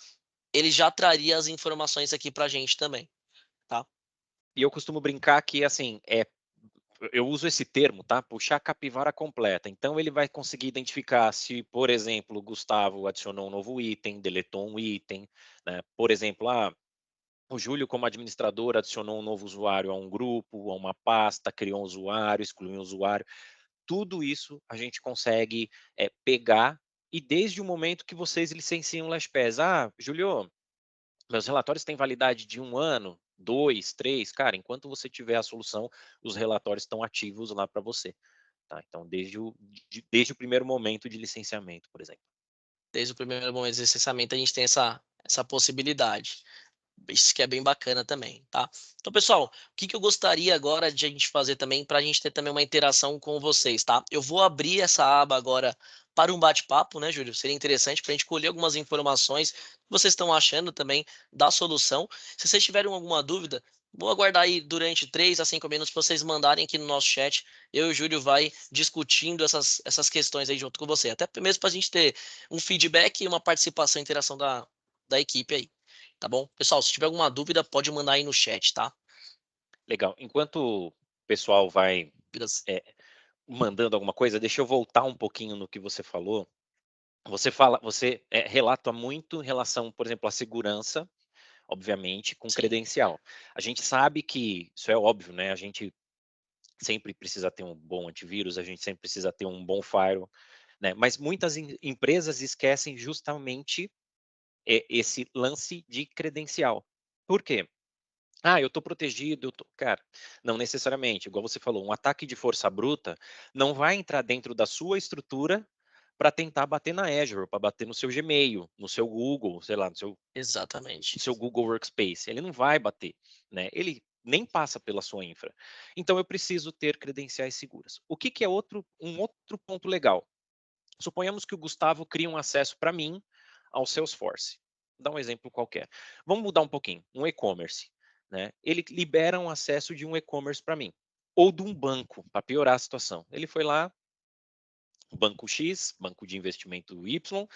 ele já traria as informações aqui para a gente também, tá? E eu costumo brincar que, assim, eu uso esse termo, tá? Puxar a capivara completa. Então ele vai conseguir identificar se, por exemplo, o Gustavo adicionou um novo item, deletou um item, né? Por exemplo, o Júlio, como administrador, adicionou um novo usuário a um grupo, a uma pasta, criou um usuário, excluiu um usuário. Tudo isso a gente consegue pegar e desde o momento que vocês licenciam o LastPass. Júlio, meus relatórios têm validade de 1 ano, 2, 3. Cara, enquanto você tiver a solução, os relatórios estão ativos lá para você. Tá? Então, desde o primeiro momento de licenciamento, por exemplo. Desde o primeiro momento de licenciamento, a gente tem essa possibilidade. Isso que é bem bacana também, tá? Então, pessoal, o que que eu gostaria agora de a gente fazer também, para a gente ter também uma interação com vocês, tá? Eu vou abrir essa aba agora para um bate-papo, né, Júlio? Seria interessante para a gente colher algumas informações que vocês estão achando também da solução. Se vocês tiverem alguma dúvida, vou aguardar aí durante 3 a 5 minutos para vocês mandarem aqui no nosso chat. Eu e o Júlio vai discutindo essas questões aí junto com você. Até mesmo para a gente ter um feedback e uma participação e interação da equipe aí. Tá bom? Pessoal, se tiver alguma dúvida, pode mandar aí no chat, tá? Legal. Enquanto o pessoal vai Dúvidas? eh, mandando alguma coisa, deixa eu voltar um pouquinho no que você falou. Você relata muito em relação, por exemplo, à segurança, obviamente, com Sim, credencial. A gente sabe que isso é óbvio, né? A gente sempre precisa ter um bom antivírus, a gente sempre precisa ter um bom firewall, né? Mas muitas empresas esquecem justamente esse lance de credencial. Por quê? Eu estou protegido, cara, não necessariamente. Igual você falou, um ataque de força bruta não vai entrar dentro da sua estrutura para tentar bater na Azure, para bater no seu Gmail, no seu Google, sei lá, no exatamente. seu Google Workspace. Ele não vai bater, né? Ele nem passa pela sua infra. Então eu preciso ter credenciais seguras. O que que é um outro ponto legal? Suponhamos que o Gustavo cria um acesso para mim ao Salesforce. Vou dar um exemplo qualquer. Vamos mudar um pouquinho, um e-commerce, né? Ele libera um acesso de um e-commerce para mim, ou de um banco, para piorar a situação. Ele foi lá, banco X, banco de investimento Y,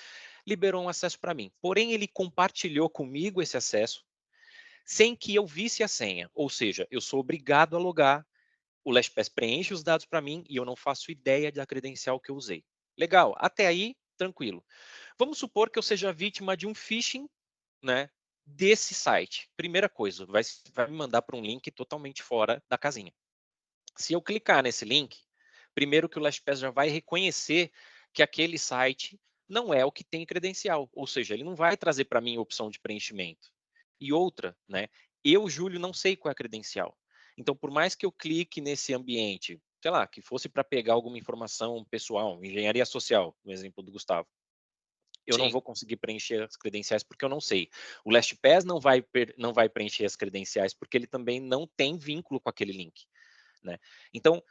liberou um acesso para mim. Porém, ele compartilhou comigo esse acesso sem que eu visse a senha. Ou seja, eu sou obrigado a logar, o LastPass preenche os dados para mim e eu não faço ideia da credencial que eu usei. Legal, até aí, tranquilo. Vamos supor que eu seja vítima de um phishing, né, desse site. Primeira coisa, vai me mandar para um link totalmente fora da casinha. Se eu clicar nesse link, primeiro que o LastPass já vai reconhecer que aquele site não é o que tem credencial, ou seja, ele não vai trazer para mim a opção de preenchimento. E outra, né, eu, Júlio, não sei qual é a credencial. Então, por mais que eu clique nesse ambiente, sei lá, que fosse para pegar alguma informação pessoal, engenharia social, no exemplo do Gustavo, eu não Sim, vou conseguir preencher as credenciais porque eu não sei. O LastPass não vai preencher as credenciais porque ele também não tem vínculo com aquele link, né? Então,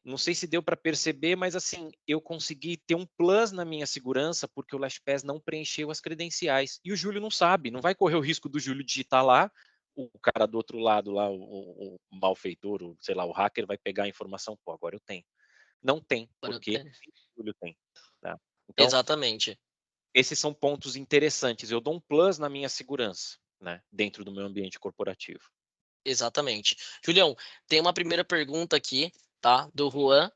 não sei se deu para perceber, mas assim, eu consegui ter um plus na minha segurança porque o LastPass não preencheu as credenciais. E o Júlio não sabe, não vai correr o risco do Júlio digitar lá, o cara do outro lado lá, o malfeitor, sei lá, o hacker vai pegar a informação, pô, agora eu tenho. Não tem, agora eu porque tenho. o Júlio tem. Tá? Então, Exatamente, esses são pontos interessantes. Eu dou um plus na minha segurança, né, dentro do meu ambiente corporativo. exatamente. Julião, tem uma primeira pergunta aqui, tá? Do Juan,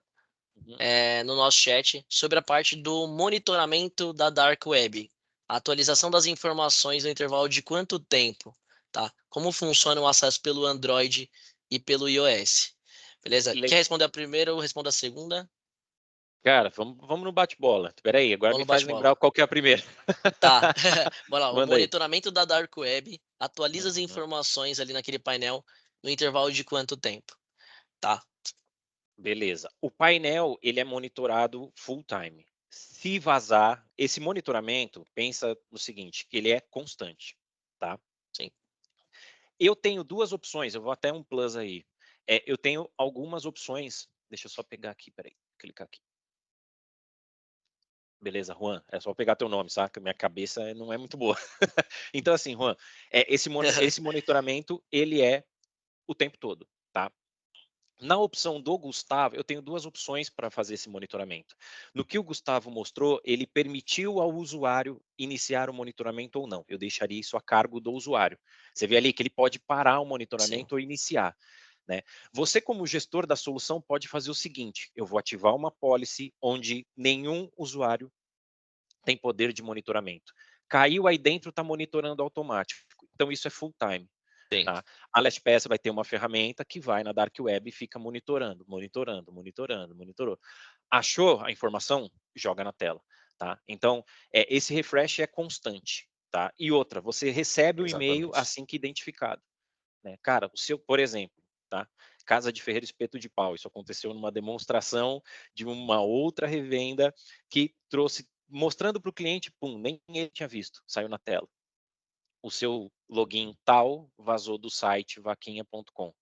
Uhum. no nosso chat, sobre a parte do monitoramento da Dark Web. A atualização das informações no intervalo de quanto tempo, tá? Como funciona o acesso pelo Android e pelo iOS? Beleza? Le- Quer responder a primeira ou responda a segunda? Cara, vamos no bate-bola. Espera aí, agora Vamos me no faz bate-bola. lembrar qual que é a primeira. Tá, bora lá. O Manda aí. monitoramento da Dark Web atualiza as Uhum. informações ali naquele painel no intervalo de quanto tempo? Tá, Beleza. O painel, ele é monitorado full time. Se vazar, esse monitoramento, pensa no seguinte, que ele é constante, tá? sim. Eu tenho duas opções, eu vou até um plus aí. Eu tenho algumas opções, deixa eu só pegar aqui, peraí, clicar aqui. Beleza, Juan, é só pegar teu nome, saca? Minha cabeça não é muito boa. Então, assim, Juan, esse monitoramento, ele é o tempo todo, tá? Na opção do Gustavo, eu tenho duas opções para fazer esse monitoramento. No que o Gustavo mostrou, ele permitiu ao usuário iniciar o monitoramento ou não. Eu deixaria isso a cargo do usuário. Você vê ali que ele pode parar o Sim, monitoramento ou iniciar. né? Você, como gestor da solução, pode fazer o seguinte: eu vou ativar uma policy onde nenhum usuário tem poder de monitoramento. Caiu aí dentro, está monitorando automático. Então, isso é full time. Sim, Tá? A LastPass vai ter uma ferramenta que vai na Dark Web e fica monitorando, monitorando, monitorando, monitorou. Achou a informação? Joga na tela. Tá? Então, esse refresh é constante. Tá? E outra, você recebe o e-mail exatamente. assim que identificado. Né? Cara, o seu, por exemplo, tá? Casa de Ferreiro Espeto de Pau. Isso aconteceu numa demonstração de uma outra revenda que trouxe, mostrando para o cliente, pum, nem ele tinha visto, saiu na tela. O seu login tal vazou do site vaquinha.com.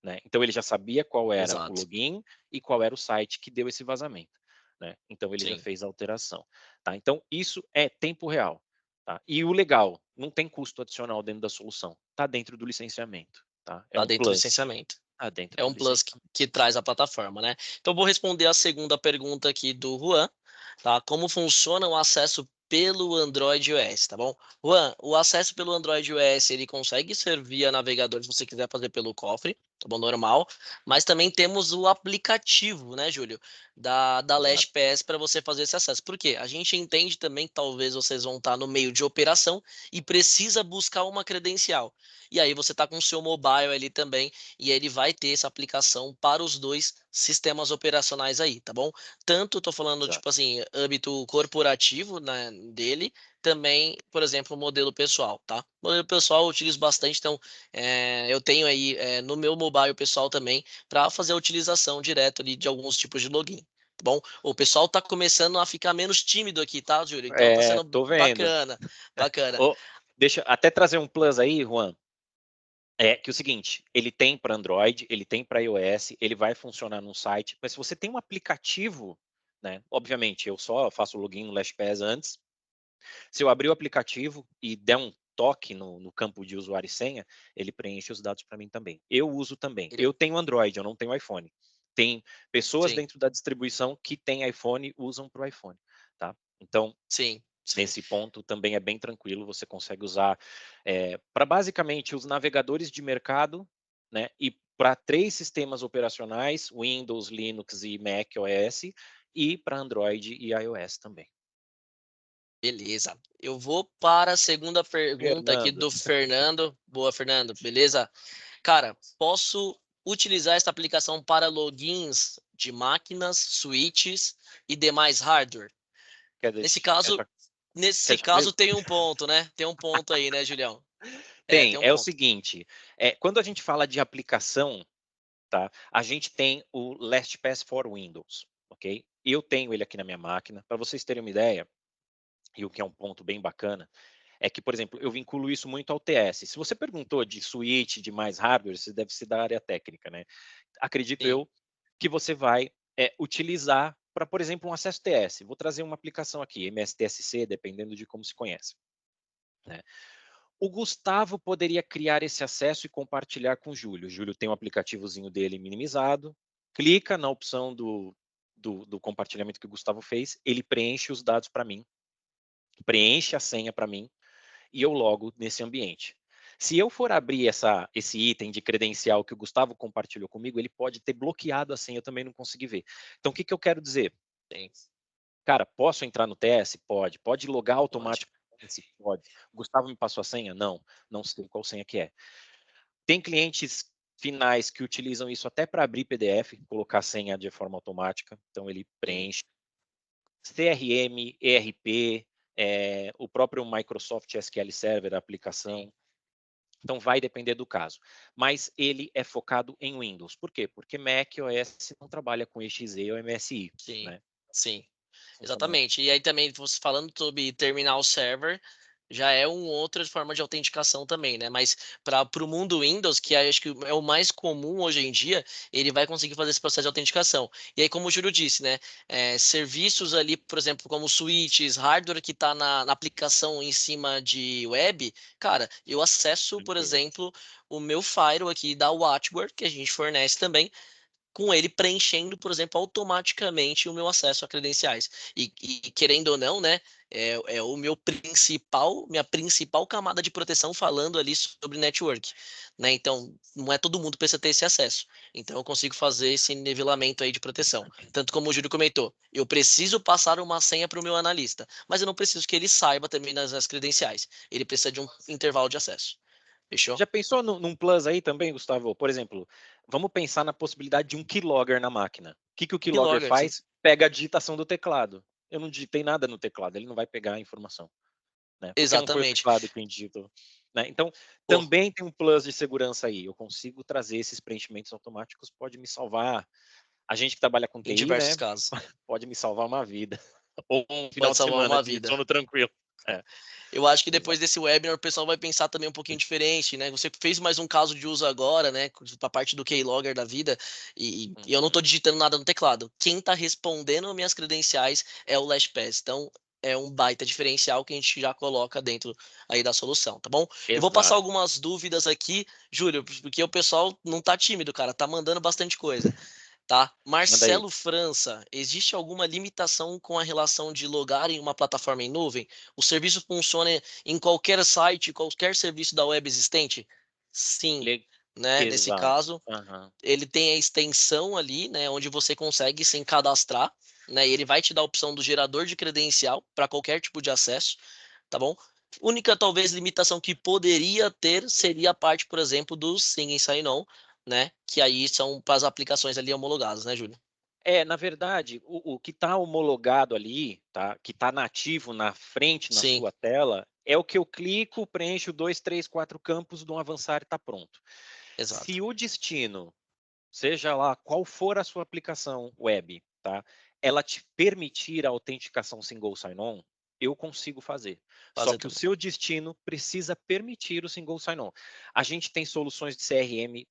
Né? Então ele já sabia qual era o Exato. login e qual era o site que deu esse vazamento. Né? Então ele já Sim. fez a alteração. Tá? Então isso é tempo real. Tá? E o legal, não tem custo adicional dentro da solução. Está dentro do licenciamento. Tá? É Tá um dentro do plus. licenciamento. Está dentro É do um plus licenciamento. que traz a plataforma, né? Então, vou responder a segunda pergunta aqui do Juan, tá? Como funciona o acesso pelo Android iOS, tá bom? Juan, o acesso pelo Android iOS, ele consegue ser via navegador se você quiser fazer pelo cofre, tá bom? Normal. Mas também temos o aplicativo, né, Júlio? Da Exato. LastPass para você fazer esse acesso. Por quê? A gente entende também que talvez vocês vão estar no meio de operação e precisa buscar uma credencial. E aí você tá com o seu mobile ali também e ele vai ter essa aplicação para os dois sistemas operacionais aí, tá bom? Tanto tô falando, Exato. tipo assim, âmbito corporativo, né, dele, também, por exemplo, o modelo pessoal, tá? Modelo pessoal eu utilizo bastante, então eu tenho aí no meu mobile pessoal também para fazer a utilização direto ali de alguns tipos de login. Tá bom? O pessoal tá começando a ficar menos tímido aqui, tá, Júlio? Então tá sendo Tô vendo. bacana, bacana. Ô, deixa até trazer um plus aí, Juan. É que é o seguinte, ele tem para Android, ele tem para iOS, ele vai funcionar no site, mas se você tem um aplicativo, né? Obviamente, eu só faço o login no LastPass antes. Se eu abrir o aplicativo e der um toque no campo de usuário e senha, ele preenche os dados para mim também. Eu uso também. Ele- Eu tenho Android, eu não tenho iPhone. Tem pessoas Sim, dentro da distribuição que têm iPhone, usam para o iPhone, tá? Então, sim, sim. nesse ponto também é bem tranquilo, você consegue usar para basicamente os navegadores de mercado, né? E para 3 sistemas operacionais, Windows, Linux e Mac OS, e para Android e iOS também. Beleza. Eu vou para a segunda pergunta aqui Fernando, do Fernando. Boa, Fernando. Beleza? Cara, posso utilizar esta aplicação para logins de máquinas, switches e demais hardware? quer Nesse deixar, caso, quer nesse responder? caso tem um ponto, né? Tem um ponto aí, né, Julião? Tem, Tem um é o ponto. seguinte, quando a gente fala de aplicação, tá? A gente tem o LastPass for Windows, ok? Eu tenho ele aqui na minha máquina. Para vocês terem uma ideia, e o que é um ponto bem bacana, é que, por exemplo, eu vinculo isso muito ao TS. Se você perguntou de switch, de mais hardware, você deve ser da área técnica, né? Acredito Sim, eu que você vai utilizar para, por exemplo, um acesso TS. Vou trazer uma aplicação aqui, MSTSC, dependendo de como se conhece. Né? O Gustavo poderia criar esse acesso e compartilhar com o Júlio. O Júlio tem um aplicativozinho dele minimizado, clica na opção do compartilhamento que o Gustavo fez, ele preenche os dados para mim, preenche a senha para mim e eu logo nesse ambiente. Se eu for abrir esse item de credencial que o Gustavo compartilhou comigo, ele pode ter bloqueado a senha, eu também não consegui ver. Então, o que eu quero dizer? sim. Cara, posso entrar no TS? Pode. Pode logar Pode. automaticamente? Pode. O Gustavo me passou a senha? Não. Não sei qual senha que é. Tem clientes finais que utilizam isso até para abrir PDF, colocar a senha de forma automática. Então, ele Sim, preenche. CRM, ERP, o próprio Microsoft SQL Server, a sim, aplicação. Então, vai depender do caso. Mas ele é focado em Windows. Por quê? Porque Mac OS não trabalha com exe ou MSI. sim, Né? sim. Funciona. Exatamente. E aí também, você falando sobre terminal server, já é uma outra forma de autenticação também, né? Mas para o mundo Windows, que acho que é o mais comum hoje em dia, ele vai conseguir fazer esse processo de autenticação. E aí, como o Júlio disse, né? Serviços ali, por exemplo, como switches, hardware que está na aplicação em cima de web, cara, eu acesso, por Tranquilo. exemplo, o meu firewall aqui da Watchware, que a gente fornece também com ele preenchendo, por exemplo, automaticamente o meu acesso a credenciais. E querendo ou não, né, é o minha principal camada de proteção falando ali sobre network, né? Então, não é todo mundo que precisa ter esse acesso. Então, eu consigo fazer esse nivelamento aí de proteção. Tanto como o Júlio comentou, eu preciso passar uma senha para o meu analista, mas eu não preciso que ele saiba também as credenciais. Ele precisa de um intervalo de acesso. Fechou? Já pensou num plus aí também, Gustavo? Por exemplo, vamos pensar na possibilidade de um keylogger na máquina. O que o keylogger Keylogger, sim. faz? Pega a digitação do teclado. Eu não digitei nada no teclado, ele não vai pegar a informação, né? Porque não foi o Exatamente. teclado quem digitou, né? Então, Pô, também tem um plus de segurança aí. Eu consigo trazer esses preenchimentos automáticos, pode me salvar. A gente que trabalha com em TI, diversos né? casos. Pode me salvar uma vida. Ou um final Pode de salvar semana uma de vida. sono tranquilo. É, Eu acho que depois exato. desse webinar o pessoal vai pensar também um pouquinho diferente, né? Você fez mais um caso de uso agora, né? Para parte do Keylogger da vida, e eu não estou Uhum. digitando nada no teclado. Quem está respondendo minhas credenciais é o LastPass. Então, é um baita diferencial que a gente já coloca dentro aí da solução, tá bom? Eu vou passar Exato. algumas dúvidas aqui, Júlio, porque o pessoal não tá tímido, cara, tá mandando bastante coisa. Tá? Manda aí. Marcelo França, existe alguma limitação com a relação de logar em uma plataforma em nuvem? O serviço funciona em qualquer site, qualquer serviço da web existente? Sim, Le- né? Nesse Exato. caso, Aham. ele tem a extensão ali, né, onde você consegue se cadastrar, né? E ele vai te dar a opção do gerador de credencial para qualquer tipo de acesso, tá bom? Única talvez limitação que poderia ter seria a parte, por exemplo, do Sim e Sign-On, né? Que aí são para as aplicações ali homologadas, né, Júlio? É, na verdade, o que está homologado ali, tá, que está nativo na frente, na Sim, sua tela, é o que eu clico, preencho 2, 3, 4 campos do avançar e está pronto. exato. Se o destino, seja lá qual for a sua aplicação web, tá, ela te permitir a autenticação single sign-on, eu consigo fazer. Só Fazer que o também. seu destino precisa permitir o single sign-on. A gente tem soluções de CRM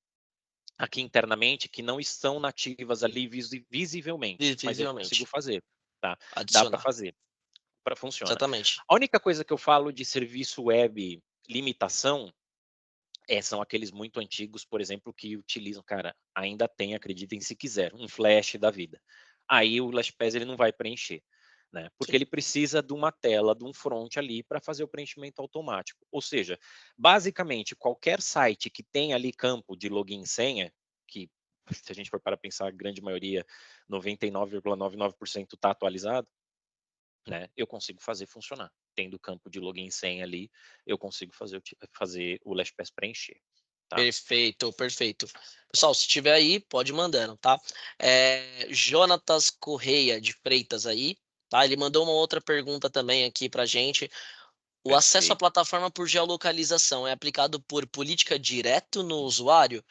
aqui internamente que não estão nativas ali visivelmente, mas eu consigo Visivelmente. fazer, tá? Dá para Adicionar. fazer, para funciona. Exatamente. A única coisa que eu falo de serviço web limitação são aqueles muito antigos, por exemplo, que utilizam, cara, ainda tem, acreditem se quiser, um flash da vida. Aí o LastPass ele não vai preencher, né? Porque Sim. ele precisa de uma tela, de um front ali para fazer o preenchimento automático. Ou seja, basicamente qualquer site que tem ali campo de login e senha, que se a gente for para pensar, a grande maioria, 99,99% está atualizado, né? Eu consigo fazer funcionar. Tendo o campo de login e senha ali, eu consigo fazer o LastPass preencher, tá? Perfeito, perfeito. Pessoal, se tiver aí, pode ir mandando, tá? Jonatas Correia de Freitas aí, tá? Ele mandou uma outra pergunta também aqui pra gente. O acesso à Perfeito. plataforma por geolocalização é aplicado por política direto no usuário?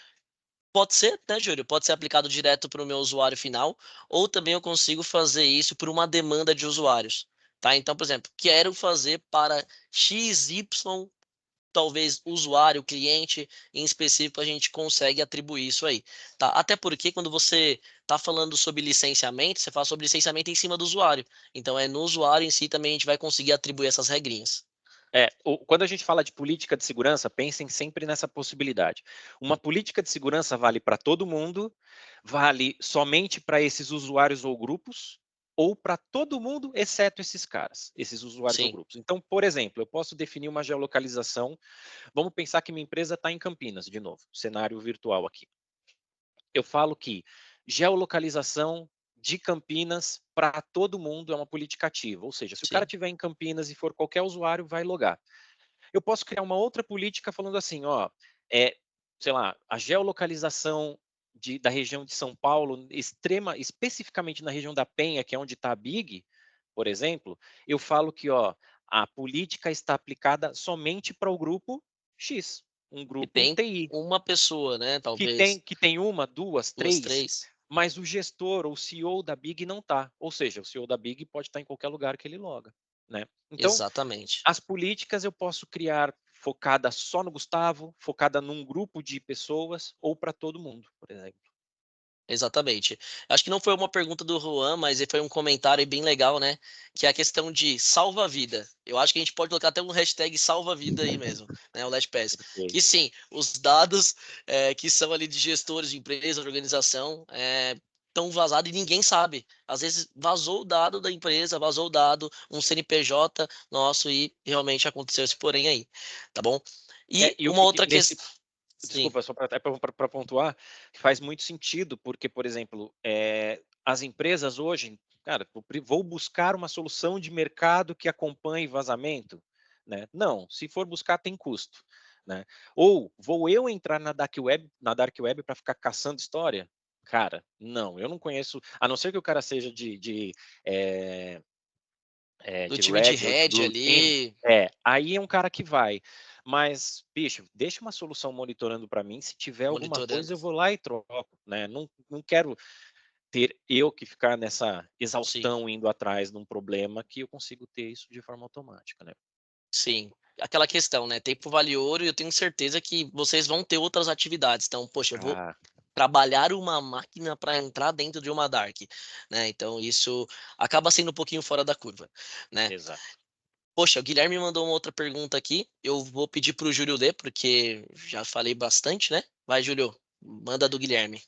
Pode ser, né, Júlio? Pode ser aplicado direto para o meu usuário final, ou também eu consigo fazer isso por uma demanda de usuários, tá? Então, por exemplo, quero fazer para XY, talvez usuário, cliente, em específico, a gente consegue atribuir isso aí, tá? Até porque quando você está falando sobre licenciamento, você fala sobre licenciamento em cima do usuário. Então, é no usuário em si também a gente vai conseguir atribuir essas regrinhas. Quando a gente fala de política de segurança, pensem sempre nessa possibilidade. Uma política de segurança vale para todo mundo, vale somente para esses usuários ou grupos, ou para todo mundo, exceto esses caras, esses usuários ou Sim, grupos. Então, por exemplo, eu posso definir uma geolocalização. Vamos pensar que minha empresa está em Campinas, de novo, cenário virtual aqui. Eu falo que geolocalização de Campinas para todo mundo é uma política ativa, ou seja, se o cara sim, estiver em Campinas e for qualquer usuário, vai logar. Eu posso criar uma outra política falando assim, ó, é, sei lá, a geolocalização da região de São Paulo, especificamente na região da Penha, que é onde está a Big, por exemplo, eu falo que, ó, a política está aplicada somente para o grupo X, um e grupo tem TI, uma pessoa, né? que tem, Talvez que tem uma, duas, duas, três, três. mas o gestor ou CEO da Big não está. Ou seja, o CEO da Big pode estar em qualquer lugar que ele loga, né? Então, Exatamente. as políticas eu posso criar focada só no Gustavo, focada num grupo de pessoas ou para todo mundo, por exemplo. Exatamente. Acho que não foi uma pergunta do Juan, mas foi um comentário bem legal, né? Que é a questão de salva-vida. Eu acho que a gente pode colocar até um hashtag salva-vida aí mesmo, né? O LastPass. Que Perfeito. sim, os dados que são ali de gestores de empresa, de organização, estão vazados e ninguém sabe. Às vezes vazou o dado da empresa, vazou o dado, um CNPJ nosso e realmente aconteceu esse porém aí, tá bom? E E o uma que outra questão. nesse Sim, desculpa, só para pontuar, que faz muito sentido, porque, por exemplo, as empresas hoje, cara, vou buscar uma solução de mercado que acompanhe vazamento, né? Não, se for buscar tem custo, né? Ou vou eu entrar na dark web para ficar caçando história? Cara, não, eu não conheço, a não ser que o cara seja eh, do de time de Red ou de Red Blue Team, ali, aí é um cara que vai. Mas, bicho, deixa uma solução monitorando para mim, se tiver alguma monitorando. coisa eu vou lá e troco, né? Não quero ter eu que ficar nessa Sim. exaustão indo atrás de um problema que eu consigo ter isso de forma automática, né? Sim, aquela questão, né? Tempo vale ouro e eu tenho certeza que vocês vão ter outras atividades. Então, poxa, eu vou Ah, trabalhar uma máquina para entrar dentro de uma Dark, né? Então, isso acaba sendo um pouquinho fora da curva, né? exato. Poxa, o Guilherme mandou uma outra pergunta aqui. Eu vou pedir para o Júlio ler, porque já falei bastante, né? Vai, Júlio, manda do Guilherme.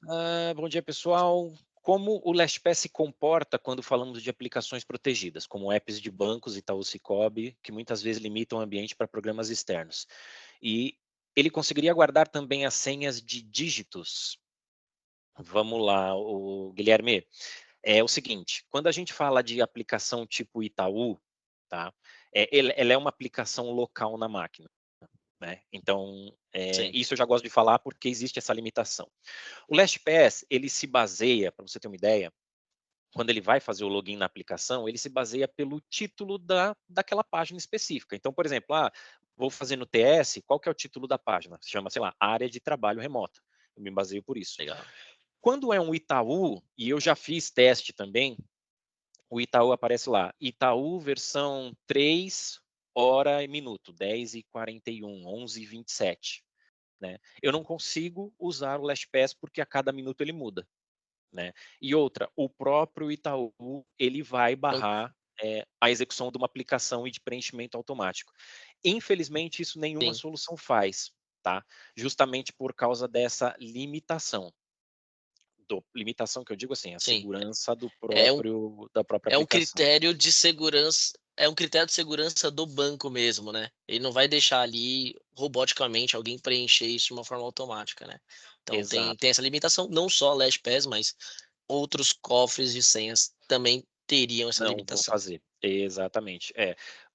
Bom dia, pessoal. Como o LastPass se comporta quando falamos de aplicações protegidas, como apps de bancos Itaú Cicobi, que muitas vezes limitam o ambiente para programas externos? E ele conseguiria guardar também as senhas de dígitos? Vamos lá, o Guilherme. É o seguinte, quando a gente fala de aplicação tipo Itaú, tá? Ela é uma aplicação local na máquina, né? Então, Sim, isso eu já gosto de falar porque existe essa limitação. O LastPass, ele se baseia, para você ter uma ideia, quando ele vai fazer o login na aplicação, ele se baseia pelo título daquela página específica. Então, por exemplo, vou fazer no TS, qual que é o título da página? Se chama, sei lá, área de trabalho remota. Eu me baseio por isso. legal. Quando é um Itaú, e eu já fiz teste também, o Itaú aparece lá, Itaú versão 3, hora e minuto, 10h41, 11h27. Né? Eu não consigo usar o LastPass porque a cada minuto ele muda. Né? E outra, o próprio Itaú, ele vai Não, barrar a execução de uma aplicação e de preenchimento automático. Infelizmente, isso nenhuma sim, solução faz, tá? Justamente por causa dessa limitação. Limitação que eu digo assim, a sim. segurança É um da própria É um aplicação. critério de segurança, é um critério de segurança do banco mesmo, né? Ele não vai deixar ali roboticamente alguém preencher isso de uma forma automática, né? Então tem Exato. essa limitação, não só a LastPass, mas outros cofres de senhas também teriam essa Não vão limitação. fazer. Exatamente.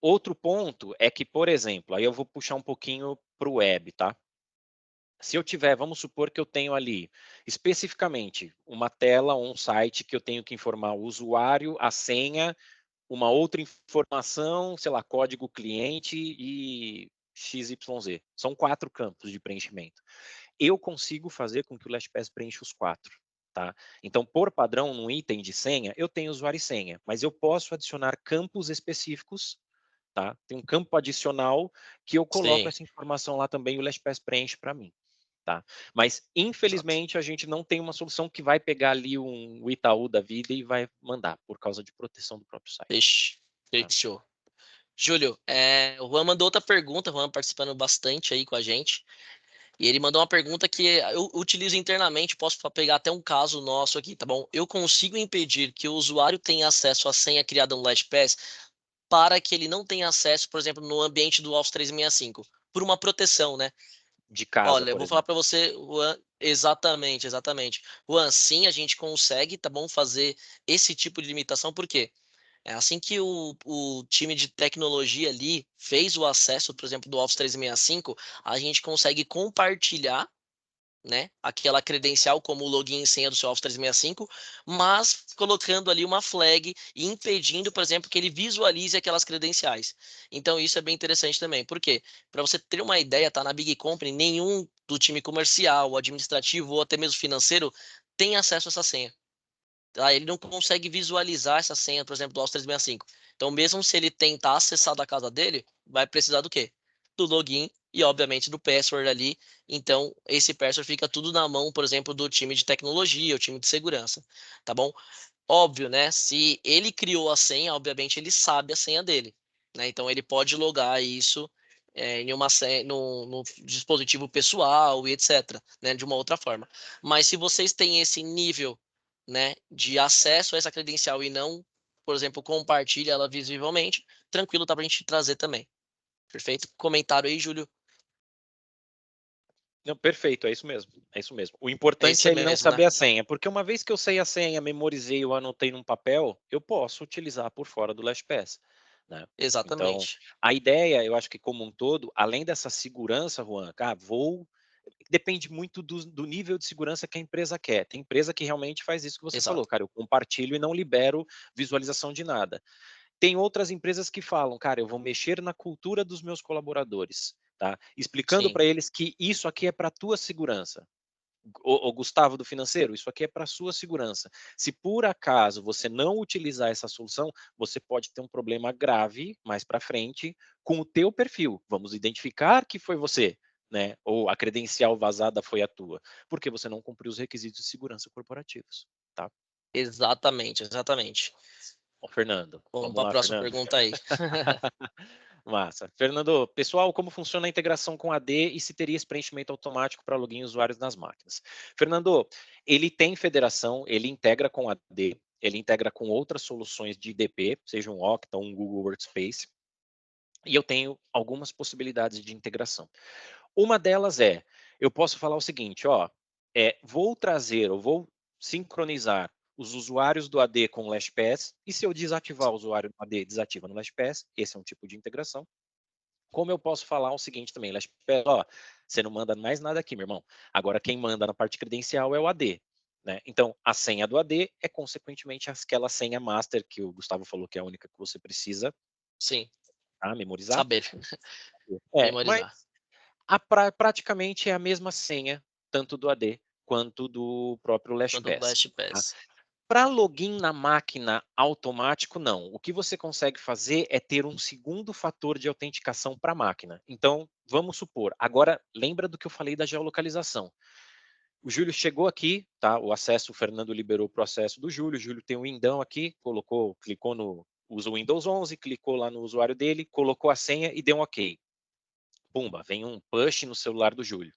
Outro ponto é que, por exemplo, aí eu vou puxar um pouquinho para o web, tá? Se eu tiver, vamos supor que eu tenho ali, especificamente, uma tela ou um site que eu tenho que informar o usuário, a senha, uma outra informação, sei lá, código cliente e XYZ. São 4 campos de preenchimento. Eu consigo fazer com que o LastPass preencha os 4. Tá? Então, por padrão, no item de senha, eu tenho usuário e senha, mas eu posso adicionar campos específicos. Tá? Tem um campo adicional que eu coloco Sim, essa informação lá também e o LastPass preenche para mim. Tá? Mas, exato. infelizmente, a gente não tem uma solução que vai pegar ali o Itaú da vida e vai mandar, por causa de proteção do próprio site. Tá? Fechou. Júlio, o Juan mandou outra pergunta, o Juan participando bastante aí com a gente. E ele mandou uma pergunta que eu utilizo internamente, posso pegar até um caso nosso aqui, tá bom? Eu consigo impedir que o usuário tenha acesso à senha criada no LastPass para que ele não tenha acesso, por exemplo, no ambiente do Office 365, por uma proteção, né? De casa, Olha, eu por vou falar exemplo. para você, Juan, exatamente, exatamente. Juan, sim, a gente consegue, tá bom, fazer esse tipo de limitação, por quê? É assim que o time de tecnologia ali fez o acesso, por exemplo, do Office 365, a gente consegue compartilhar, né, aquela credencial como o login e senha do seu Office 365, mas colocando ali uma flag e impedindo, por exemplo, que ele visualize aquelas credenciais. Então isso é bem interessante também. Por quê? Para você ter uma ideia, tá na Big Company, nenhum do time comercial, administrativo ou até mesmo financeiro tem acesso a essa senha. Tá? Ele não consegue visualizar essa senha, por exemplo, do Office 365. Então, mesmo se ele tentar acessar da casa dele, vai precisar do quê? Do login e, obviamente, do password ali. Então, esse password fica tudo na mão, por exemplo, do time de tecnologia, o time de segurança, tá bom? Óbvio, né? Se ele criou a senha, obviamente ele sabe a senha dele, né? Então ele pode logar isso em uma senha, no dispositivo pessoal e etc, né? De uma outra forma. Mas se vocês têm esse nível, né, de acesso a essa credencial e não, por exemplo, compartilha ela visivelmente, tranquilo, tá pra gente trazer também. Perfeito? Comentário aí, Júlio. Não, perfeito, é isso mesmo, é isso mesmo. O É importante isso é ele não mesmo, né? saber a senha, porque uma vez que eu sei a senha, memorizei ou anotei num papel, eu posso utilizar por fora do LastPass, né. Então, Exatamente. a ideia, eu acho que como um todo, além dessa segurança, Juan, depende muito do nível de segurança que a empresa quer. Tem empresa que realmente faz isso que você falou, Exato. cara, eu compartilho e não libero visualização de nada. Tem outras empresas que falam: "Cara, eu vou mexer na cultura dos meus colaboradores", tá, explicando Sim. para eles que isso aqui é para tua segurança. "Ô Gustavo do financeiro, isso aqui é para sua segurança. Se por acaso você não utilizar essa solução, você pode ter um problema grave mais para frente com o teu perfil. Vamos identificar que foi você, né, ou a credencial vazada foi a tua, porque você não cumpriu os requisitos de segurança corporativos", tá. Exatamente, exatamente. Ó, Fernando, Vamos vamos para a lá, próxima Fernando. pergunta aí. Massa. Fernando, pessoal, como funciona a integração com a AD e se teria esse preenchimento automático para login e usuários nas máquinas? Fernando, ele tem federação, ele integra com a AD, ele integra com outras soluções de IDP, seja um Okta ou um Google Workspace, e eu tenho algumas possibilidades de integração. Uma delas é, eu posso falar o seguinte, ó, vou trazer, ou vou sincronizar os usuários do AD com o LastPass, e se eu desativar o usuário do AD, desativa no LastPass, esse é um tipo de integração. Como eu posso falar o seguinte também, LastPass, ó, você não manda mais nada aqui, meu irmão. Agora quem manda na parte credencial é o AD, né? Então, a senha do AD é consequentemente aquela senha master que o Gustavo falou que é a única que você precisa, Sim, tá, memorizar. saber, Mas memorizar. praticamente é a mesma senha, tanto do AD quanto do próprio Quanto do LastPass, tá. LastPass. Para login na máquina automático, não. O que você consegue fazer é ter um segundo fator de autenticação para a máquina. Então, vamos supor, agora lembra do que eu falei da geolocalização. O Júlio chegou aqui, tá? O acesso, o Fernando liberou o processo do Júlio. O Júlio tem um Windão aqui, clicou no, usa o Windows 11, clicou lá no usuário dele, colocou a senha e deu um OK. Pumba, vem um push no celular do Júlio,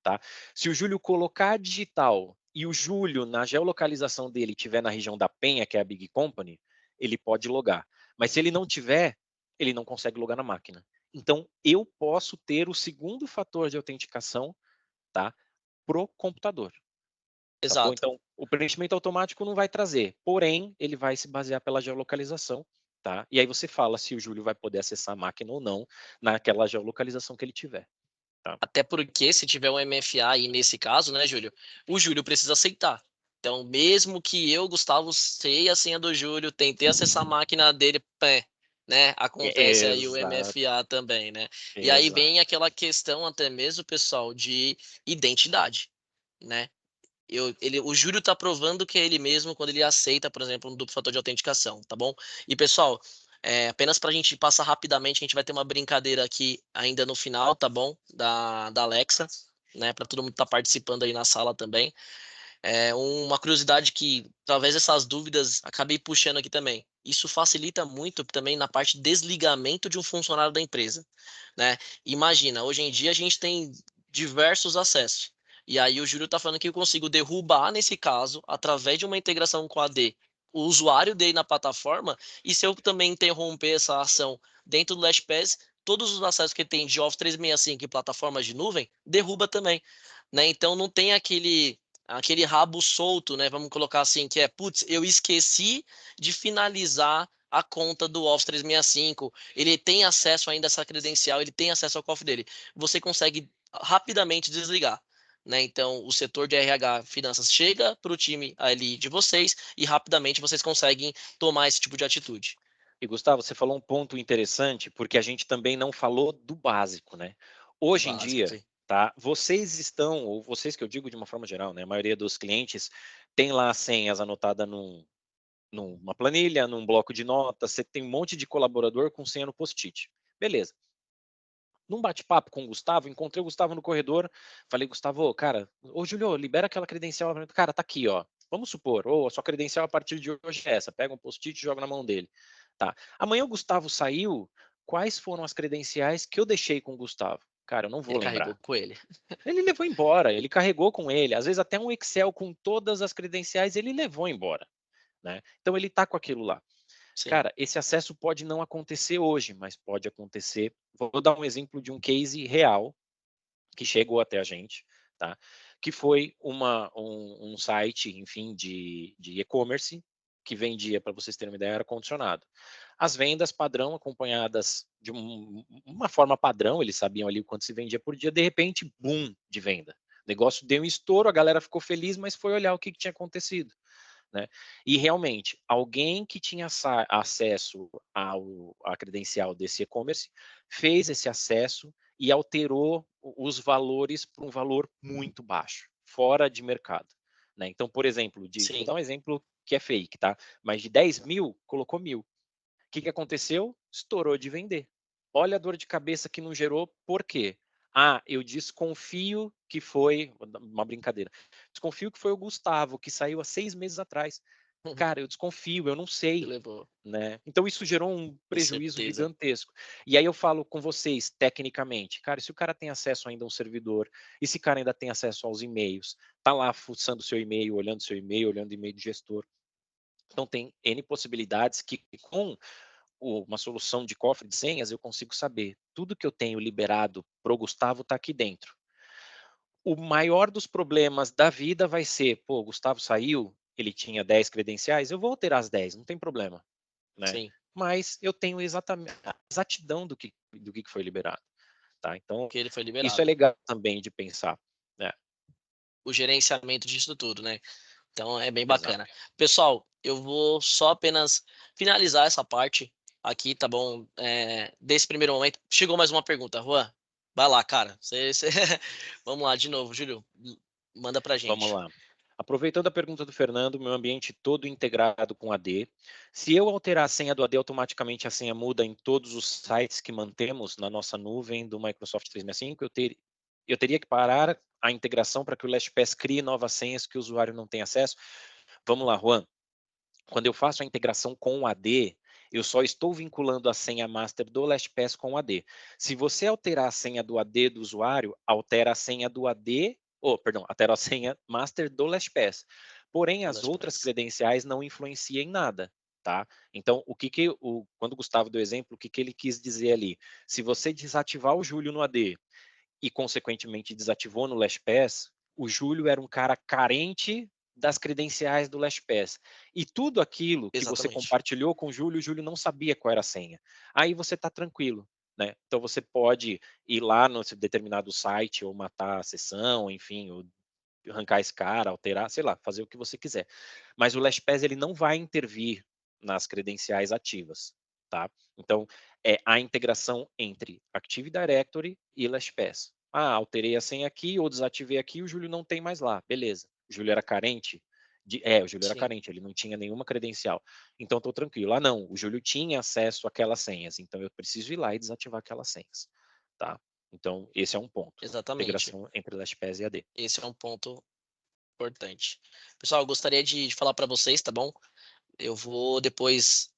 tá? Se o Júlio colocar a digital e o Júlio, na geolocalização dele, estiver na região da Penha, que é a Big Company, ele pode logar. Mas se ele não tiver, ele não consegue logar na máquina. Então, eu posso ter o segundo fator de autenticação, tá? Pro computador. Sacou? Exato. Então, o preenchimento automático não vai trazer, porém, ele vai se basear pela geolocalização, tá? E aí você fala se o Júlio vai poder acessar a máquina ou não naquela geolocalização que ele tiver, tá? Até porque se tiver um MFA aí nesse caso, né, Júlio? O Júlio precisa aceitar. Então, mesmo que eu, Gustavo, sei a senha do Júlio, tentei acessar a máquina dele, pé, né? Acontece aí o Exato, MFA também, né? E aí exato. vem aquela questão até mesmo, pessoal, de identidade, né? O Júlio tá provando que é ele mesmo quando ele aceita, por exemplo, um duplo fator de autenticação, tá bom? E pessoal, apenas para a gente passar rapidamente, a gente vai ter uma brincadeira aqui ainda no final, tá bom? Da Alexa, né? Para todo mundo que tá participando aí na sala também. Uma curiosidade que, através dessas dúvidas, acabei puxando aqui também. Isso facilita muito também na parte de desligamento de um funcionário da empresa, né? Imagina, hoje em dia a gente tem diversos acessos. E aí o Júlio está falando que eu consigo derrubar, nesse caso, através de uma integração com a AD, o usuário dele na plataforma, e se eu também interromper essa ação dentro do LastPass, todos os acessos que ele tem de Office 365 e plataformas de nuvem, derruba também, né? Então não tem aquele rabo solto, né? Vamos colocar assim, que é, putz, eu esqueci de finalizar a conta do Office 365. Ele tem acesso ainda a essa credencial, ele tem acesso ao cofre dele. Você consegue rapidamente desligar. Né? Então, o setor de RH Finanças chega para o time ali de vocês e rapidamente vocês conseguem tomar esse tipo de atitude. E Gustavo, você falou um ponto interessante, porque a gente também não falou do básico, né? Hoje em Básico, dia, sim. tá? Vocês estão, ou vocês que eu digo de uma forma geral, né? A maioria dos clientes tem lá as senhas anotadas numa planilha, num bloco de notas, você tem um monte de colaborador com senha no post-it. Beleza. num bate-papo com o Gustavo, encontrei o Gustavo no corredor, falei: "Gustavo, cara, ô Júlio, libera aquela credencial pra mim." "Cara, tá aqui, ó, vamos supor, ô, a sua credencial a partir de hoje é essa." Pega um post-it e joga na mão dele. Tá. Amanhã o Gustavo saiu, quais foram as credenciais que eu deixei com o Gustavo? Cara, eu não vou Ele carregou lembrar. com ele. Ele levou embora, ele carregou com ele, às vezes até um Excel com todas as credenciais ele levou embora, né. Então ele tá com aquilo lá. Sim, Cara, esse acesso pode não acontecer hoje, mas pode acontecer. Vou dar um exemplo de um case real que chegou até a gente, tá? Que foi um site, enfim, de e-commerce que vendia, para vocês terem uma ideia, ar-condicionado. As vendas padrão, acompanhadas de uma forma padrão, eles sabiam ali o quanto se vendia por dia, de repente, boom de venda. O negócio deu um estouro, a galera ficou feliz, mas foi olhar o que tinha acontecido, né? E realmente, alguém que tinha acesso à credencial desse e-commerce fez esse acesso e alterou os valores para um valor muito baixo, fora de mercado, né? Então, por exemplo, vou sim. dar um exemplo que é fake, tá? Mas de 10.000, colocou 1.000. O que aconteceu? Estourou de vender. Olha a dor de cabeça que não gerou, por quê? Ah, eu desconfio que foi uma brincadeira. Desconfio que foi o Gustavo, que saiu há 6 meses atrás. Cara, eu desconfio, eu não Que sei, levou, né. Então isso gerou um com prejuízo certeza. gigantesco. E aí eu falo com vocês, tecnicamente, cara, se o cara tem acesso ainda a um servidor, esse cara ainda tem acesso aos e-mails, tá lá fuçando seu e-mail, olhando o e-mail do gestor. Então tem N possibilidades que com uma solução de cofre de senhas eu consigo saber, tudo que eu tenho liberado para o Gustavo está aqui dentro. O maior dos problemas da vida vai ser: "Pô, o Gustavo saiu, ele tinha 10 credenciais, eu vou alterar as 10, não tem problema", né. Sim, Mas eu tenho exatamente a exatidão do que foi liberado, tá. Então, que ele foi isso é liberado. legal também de pensar, né. O gerenciamento disso tudo, né. Então é bem Exato. bacana. Pessoal, eu vou só apenas finalizar essa parte aqui, tá bom, desse primeiro momento. Chegou mais uma pergunta, Juan, vai lá, cara, você vamos lá de novo, Júlio, manda pra Vamos gente. lá. Aproveitando a pergunta do Fernando, meu ambiente todo integrado com AD. Se eu alterar a senha do AD, automaticamente a senha muda em todos os sites que mantemos na nossa nuvem do Microsoft 365. Eu teria que parar a integração para que o LastPass crie novas senhas que o usuário não tem acesso? Vamos lá, Juan. Quando eu faço a integração com o AD, eu só estou vinculando a senha master do LastPass com o AD. Se você alterar a senha do AD do usuário, altera a senha do AD, perdão, altera a senha master do LastPass. Porém, Do as outras LastPass. credenciais não influenciam em nada, tá? Então, quando o Gustavo deu exemplo, o que que ele quis dizer ali? Se você desativar o Júlio no AD e consequentemente desativou no LastPass, o Júlio era um cara carente das credenciais do LastPass. E tudo aquilo que você Exatamente. compartilhou com o Júlio não sabia qual era a senha. Aí você está tranquilo, né? Então você pode ir lá no determinado site ou matar a sessão, enfim, ou arrancar esse cara, alterar, sei lá, fazer o que você quiser. Mas o LastPass ele não vai intervir nas credenciais ativas, tá? Então, é a integração entre Active Directory e LastPass. Ah, alterei a senha aqui ou desativei aqui, o Júlio não tem mais lá, beleza. O Júlio era carente? O Júlio era Sim, carente, ele não tinha nenhuma credencial. Então, estou tranquilo. Ah, não, o Júlio tinha acesso àquelas senhas, então eu preciso ir lá e desativar aquelas senhas, tá? Então, esse é um ponto. exatamente. Integração entre LastPass e AD. Esse é um ponto importante. Pessoal, eu gostaria de falar para vocês, tá bom? Eu vou depois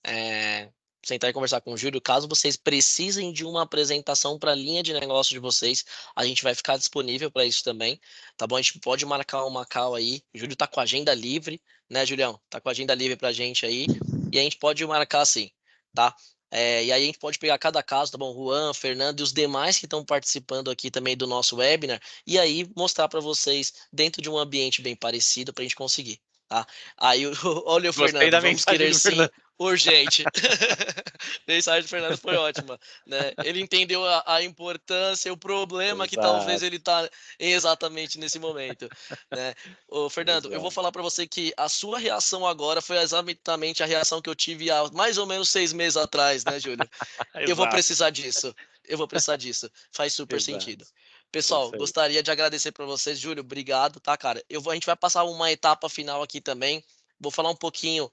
sentar e conversar com o Júlio. Caso vocês precisem de uma apresentação para a linha de negócio de vocês, a gente vai ficar disponível para isso também, tá bom? A gente pode marcar uma call aí. O Júlio tá com a agenda livre, né, Julião? Tá com a agenda livre pra gente aí. E a gente pode marcar assim, tá? E aí a gente pode pegar cada caso, tá bom? Juan, Fernando e os demais que estão participando aqui também do nosso webinar, e aí mostrar para vocês dentro de um ambiente bem parecido para a gente conseguir. Tá? Aí, olha o Gostei Fernando, da vamos mensagem querer do sim, Fernando. urgente. A mensagem do Fernando foi ótima, né? Ele entendeu a importância e o problema que talvez Exato, ele está exatamente nesse momento, né? Ô, Fernando, eu vou exato. falar para você que a sua reação agora foi exatamente a reação que eu tive há mais ou menos 6 meses atrás, né, Júlio? Eu vou Exato, precisar disso. Eu vou precisar disso. Faz super exato. sentido. É Pessoal, isso aí. gostaria de agradecer para vocês, Júlio. Obrigado, tá, cara? A gente vai passar uma etapa final aqui também. Vou falar um pouquinho,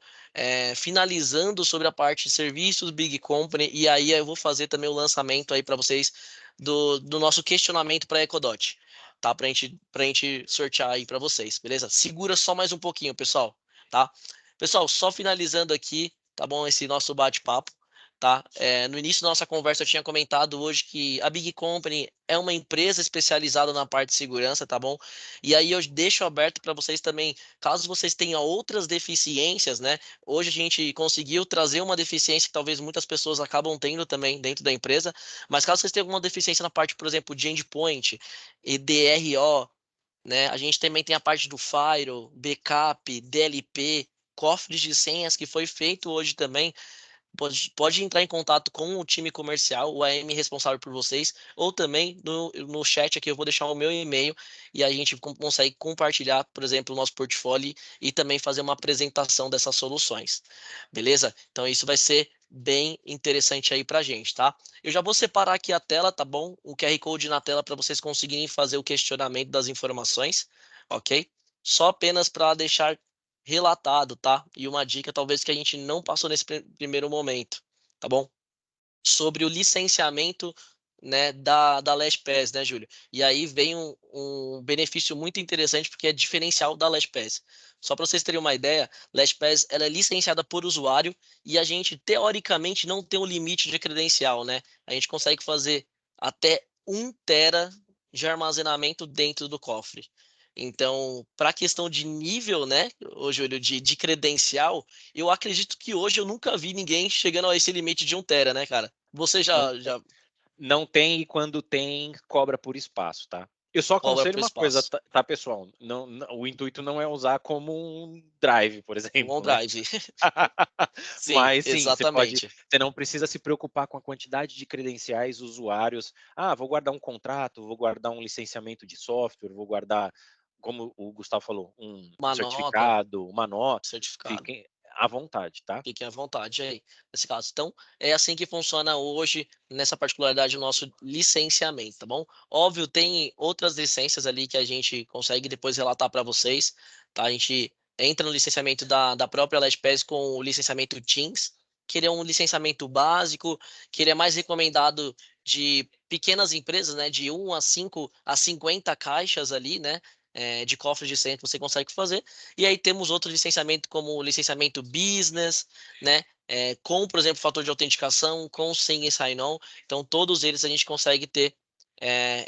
finalizando sobre a parte de serviços Big Company, e aí eu vou fazer também o lançamento aí para vocês do nosso questionamento para a Ecodot, tá? Pra gente sortear aí para vocês, beleza? Segura só mais um pouquinho, pessoal, tá? Pessoal, só finalizando aqui, tá bom? Esse nosso bate-papo, tá? No início da nossa conversa eu tinha comentado hoje que a Big Company é uma empresa especializada na parte de segurança, tá bom? E aí eu deixo aberto para vocês também, caso vocês tenham outras deficiências, né? Hoje a gente conseguiu trazer uma deficiência que talvez muitas pessoas acabam tendo também dentro da empresa, mas caso vocês tenham alguma deficiência na parte, por exemplo, de endpoint, EDRO, né? A gente também tem a parte do Firewall, backup, DLP, cofres de senhas que foi feito hoje também. Pode entrar em contato com o time comercial, o AM responsável por vocês, ou também no chat aqui eu vou deixar o meu e-mail e a gente consegue compartilhar, por exemplo, o nosso portfólio e também fazer uma apresentação dessas soluções. Beleza? Então isso vai ser bem interessante aí pra gente, tá? Eu já vou separar aqui a tela, tá bom? O QR Code na tela para vocês conseguirem fazer o questionamento das informações, ok? Só apenas para deixar relatado, tá? E uma dica talvez que a gente não passou nesse primeiro momento, tá bom? Sobre o licenciamento, né, da LastPass, né, Júlio? E aí vem um benefício muito interessante porque é diferencial da LastPass. Só para vocês terem uma ideia, LastPass ela é licenciada por usuário e a gente teoricamente não tem um limite de credencial, né? A gente consegue fazer até 1 tera de armazenamento dentro do cofre. Então, para a questão de nível, né, ô Júlio, de credencial, eu acredito que hoje eu nunca vi ninguém chegando a esse limite de 1 tera, né, cara? Você Não, já não tem, e quando tem, cobra por espaço, tá? Eu só cobra aconselho por uma coisa, espaço? tá, pessoal? O intuito não é usar como um drive, por Um exemplo, né? OneDrive. Sim, Mas sim, exatamente. você não precisa se preocupar com a quantidade de credenciais usuários. Ah, vou guardar um contrato, vou guardar um licenciamento de software, vou guardar, como o Gustavo falou, um Uma nota, certificado, uma nota. certificado. Fiquem à vontade, tá? Fiquem à vontade aí, nesse caso. Então, é assim que funciona hoje, nessa particularidade, o nosso licenciamento, tá bom? Óbvio, tem outras licenças ali que a gente consegue depois relatar para vocês, tá? A gente entra no licenciamento da própria LastPass com o licenciamento Teams, que ele é um licenciamento básico, que ele é mais recomendado de pequenas empresas, né? De 1 a 5 a 50 caixas ali, né? De cofres de senha que você consegue fazer. E aí temos outro licenciamento como o licenciamento business, né? Com, por exemplo, fator de autenticação, com senha e sign-on. Então, todos eles a gente consegue ter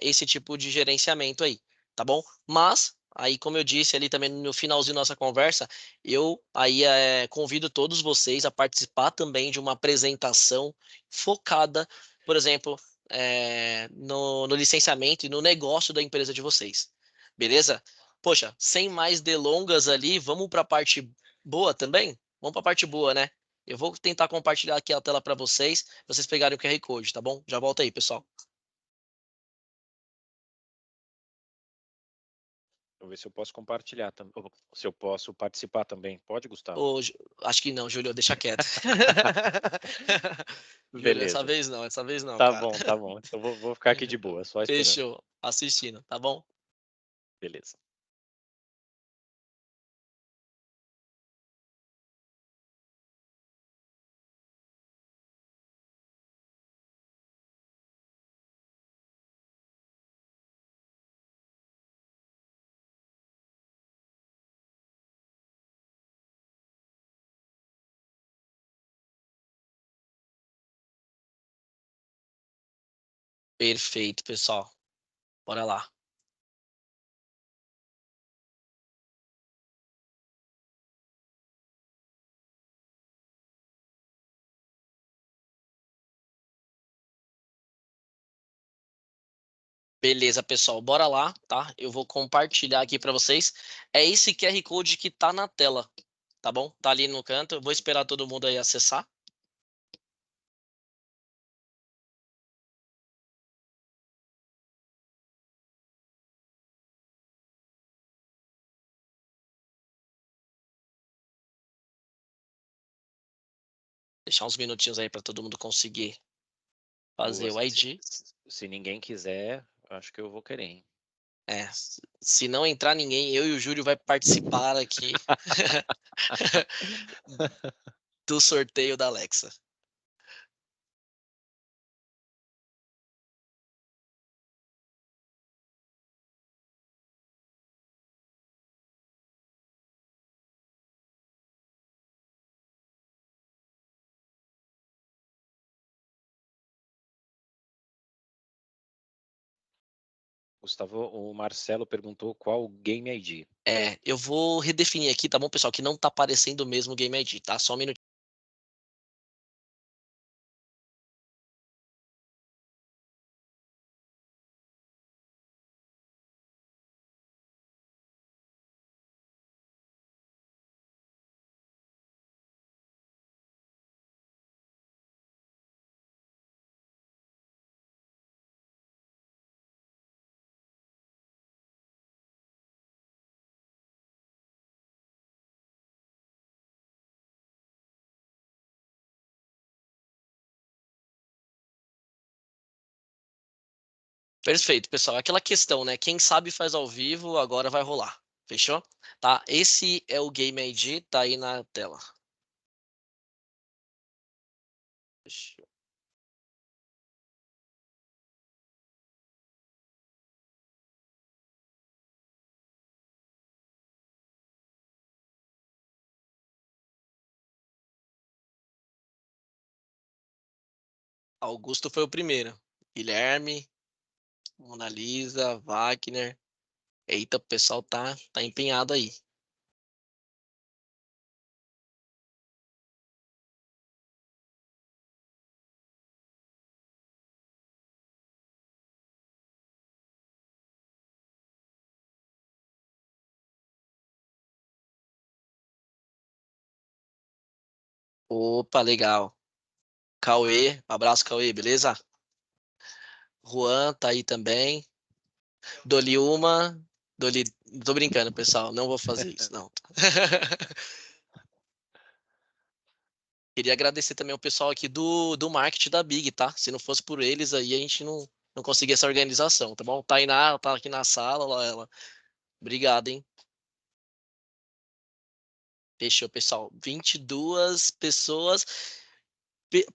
esse tipo de gerenciamento aí, tá bom? Mas, aí, como eu disse ali também no finalzinho da nossa conversa, eu aí convido todos vocês a participar também de uma apresentação focada, por exemplo, no licenciamento e no negócio da empresa de vocês. Beleza? Poxa, sem mais delongas ali, vamos para a parte boa também? Vamos para a parte boa, né? Eu vou tentar compartilhar aqui a tela para vocês pegarem o QR Code, tá bom? Já volto aí, pessoal. Vou ver se eu posso compartilhar também, se eu posso participar também. Pode, Gustavo? Ô, acho que não, Júlio, deixa quieto. Júlio, Beleza. essa vez não, Tá cara. bom, tá bom. Então vou ficar aqui de boa, só esperando. Fechou, assistindo, tá bom? Beleza. Perfeito, pessoal. Bora lá. Beleza, pessoal, bora lá, tá? Eu vou compartilhar aqui para vocês. É esse QR Code que tá na tela, tá bom? Tá ali no canto. Eu vou esperar todo mundo aí acessar. Deixar uns minutinhos aí para todo mundo conseguir Boa. fazer o ID. Se ninguém quiser, acho que eu vou querer, hein? Se não entrar ninguém, eu e o Júlio vai participar aqui do sorteio da Alexa. Gustavo, o Marcelo perguntou qual o Game ID. Eu vou redefinir aqui, tá bom, pessoal? Que não tá aparecendo o mesmo Game ID, tá? Só um minutinho. Perfeito, pessoal. Aquela questão, né? Quem sabe faz ao vivo, agora vai rolar. Fechou? Tá? Esse é o Game ID, tá aí na tela. Fechou. Augusto foi o primeiro. Guilherme, Mona Lisa, Wagner. Eita, o pessoal tá empenhado aí. Opa, legal. Cauê, abraço, Cauê, beleza? Juan tá aí também. Doli uma. Doli. Tô brincando, pessoal. Não vou fazer isso, não. Queria agradecer também o pessoal aqui do marketing da Big, tá? Se não fosse por eles aí, a gente não conseguia essa organização, tá bom? Tainá tá aqui na sala, lá ela. Obrigado, hein? Fechou, pessoal. 22 pessoas. Pe-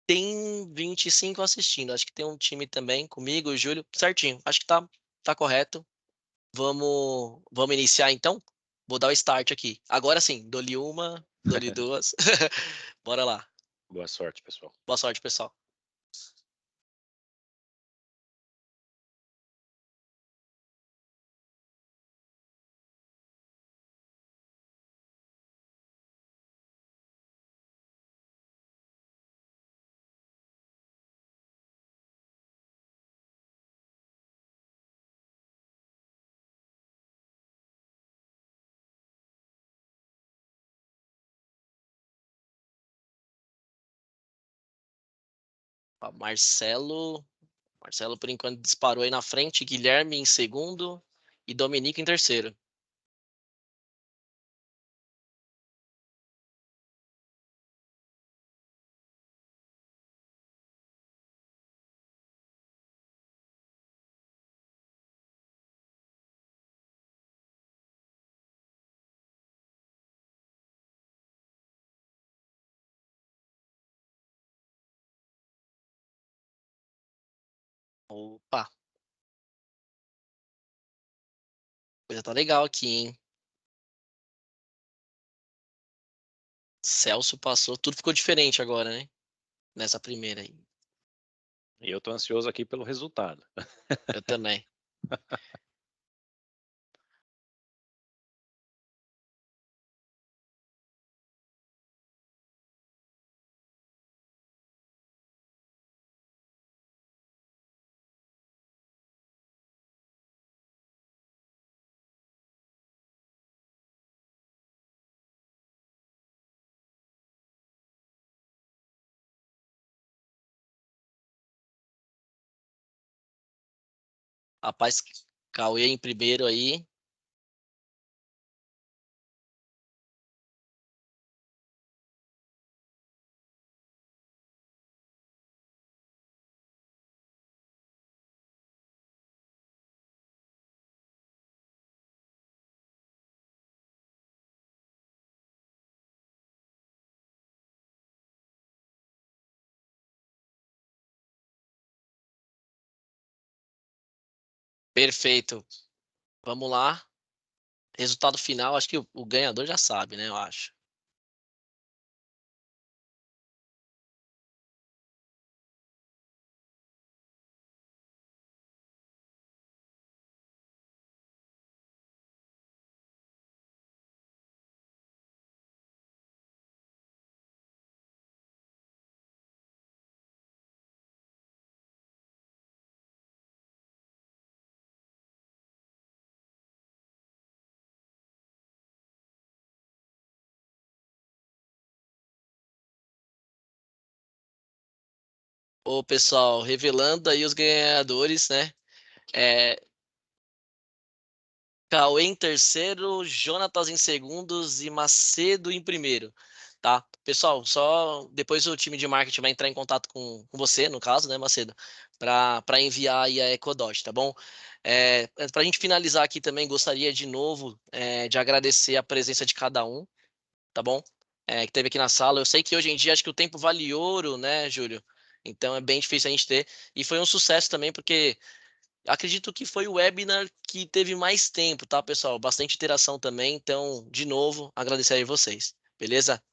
Tem 25 assistindo. Acho que tem um time também comigo, o Júlio. Certinho. Acho que tá correto. Vamos iniciar então? Vou dar o start aqui. Agora sim, dou-lhe uma, dou-lhe duas. Bora lá. Boa sorte, pessoal. Boa sorte, pessoal. Ó, Marcelo por enquanto disparou aí na frente, Guilherme em segundo e Dominique em terceiro. Opa, coisa tá legal aqui, hein? Celso passou, tudo ficou diferente agora, né? Nessa primeira aí. E eu tô ansioso aqui pelo resultado. Eu também. Rapaz, Cauê em primeiro aí. Perfeito. Vamos lá. Resultado final, acho que o ganhador já sabe, né? Eu acho. Ô, pessoal, revelando aí os ganhadores, né? É, Cauê em terceiro, Jonatas em segundos e Macedo em primeiro, tá? Pessoal, só depois o time de marketing vai entrar em contato com você, no caso, né, Macedo, para enviar aí a EcoDot, tá bom? Para a gente finalizar aqui também, gostaria de novo de agradecer a presença de cada um, tá bom? Que teve aqui na sala. Eu sei que hoje em dia acho que o tempo vale ouro, né, Júlio? Então é bem difícil a gente ter. E foi um sucesso também, porque acredito que foi o webinar que teve mais tempo, tá, pessoal? Bastante interação também. Então, de novo, agradecer aí vocês. Beleza?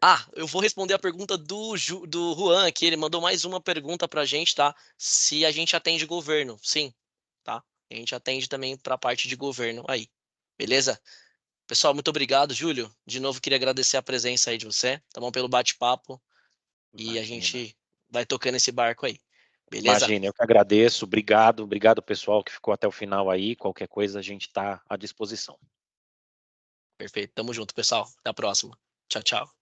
Ah, eu vou responder a pergunta do Juan aqui. Ele mandou mais uma pergunta pra gente, tá? Se a gente atende governo. Sim, tá? A gente atende também para a parte de governo aí. Beleza? Pessoal, muito obrigado, Júlio. De novo, queria agradecer a presença aí de você, tá bom? Pelo bate-papo. E a Imagina. gente vai tocando esse barco aí. Beleza? Imagina, eu que agradeço. Obrigado, obrigado pessoal que ficou até o final aí. Qualquer coisa a gente está à disposição. Perfeito. Tamo junto, pessoal. Até a próxima. Tchau, tchau.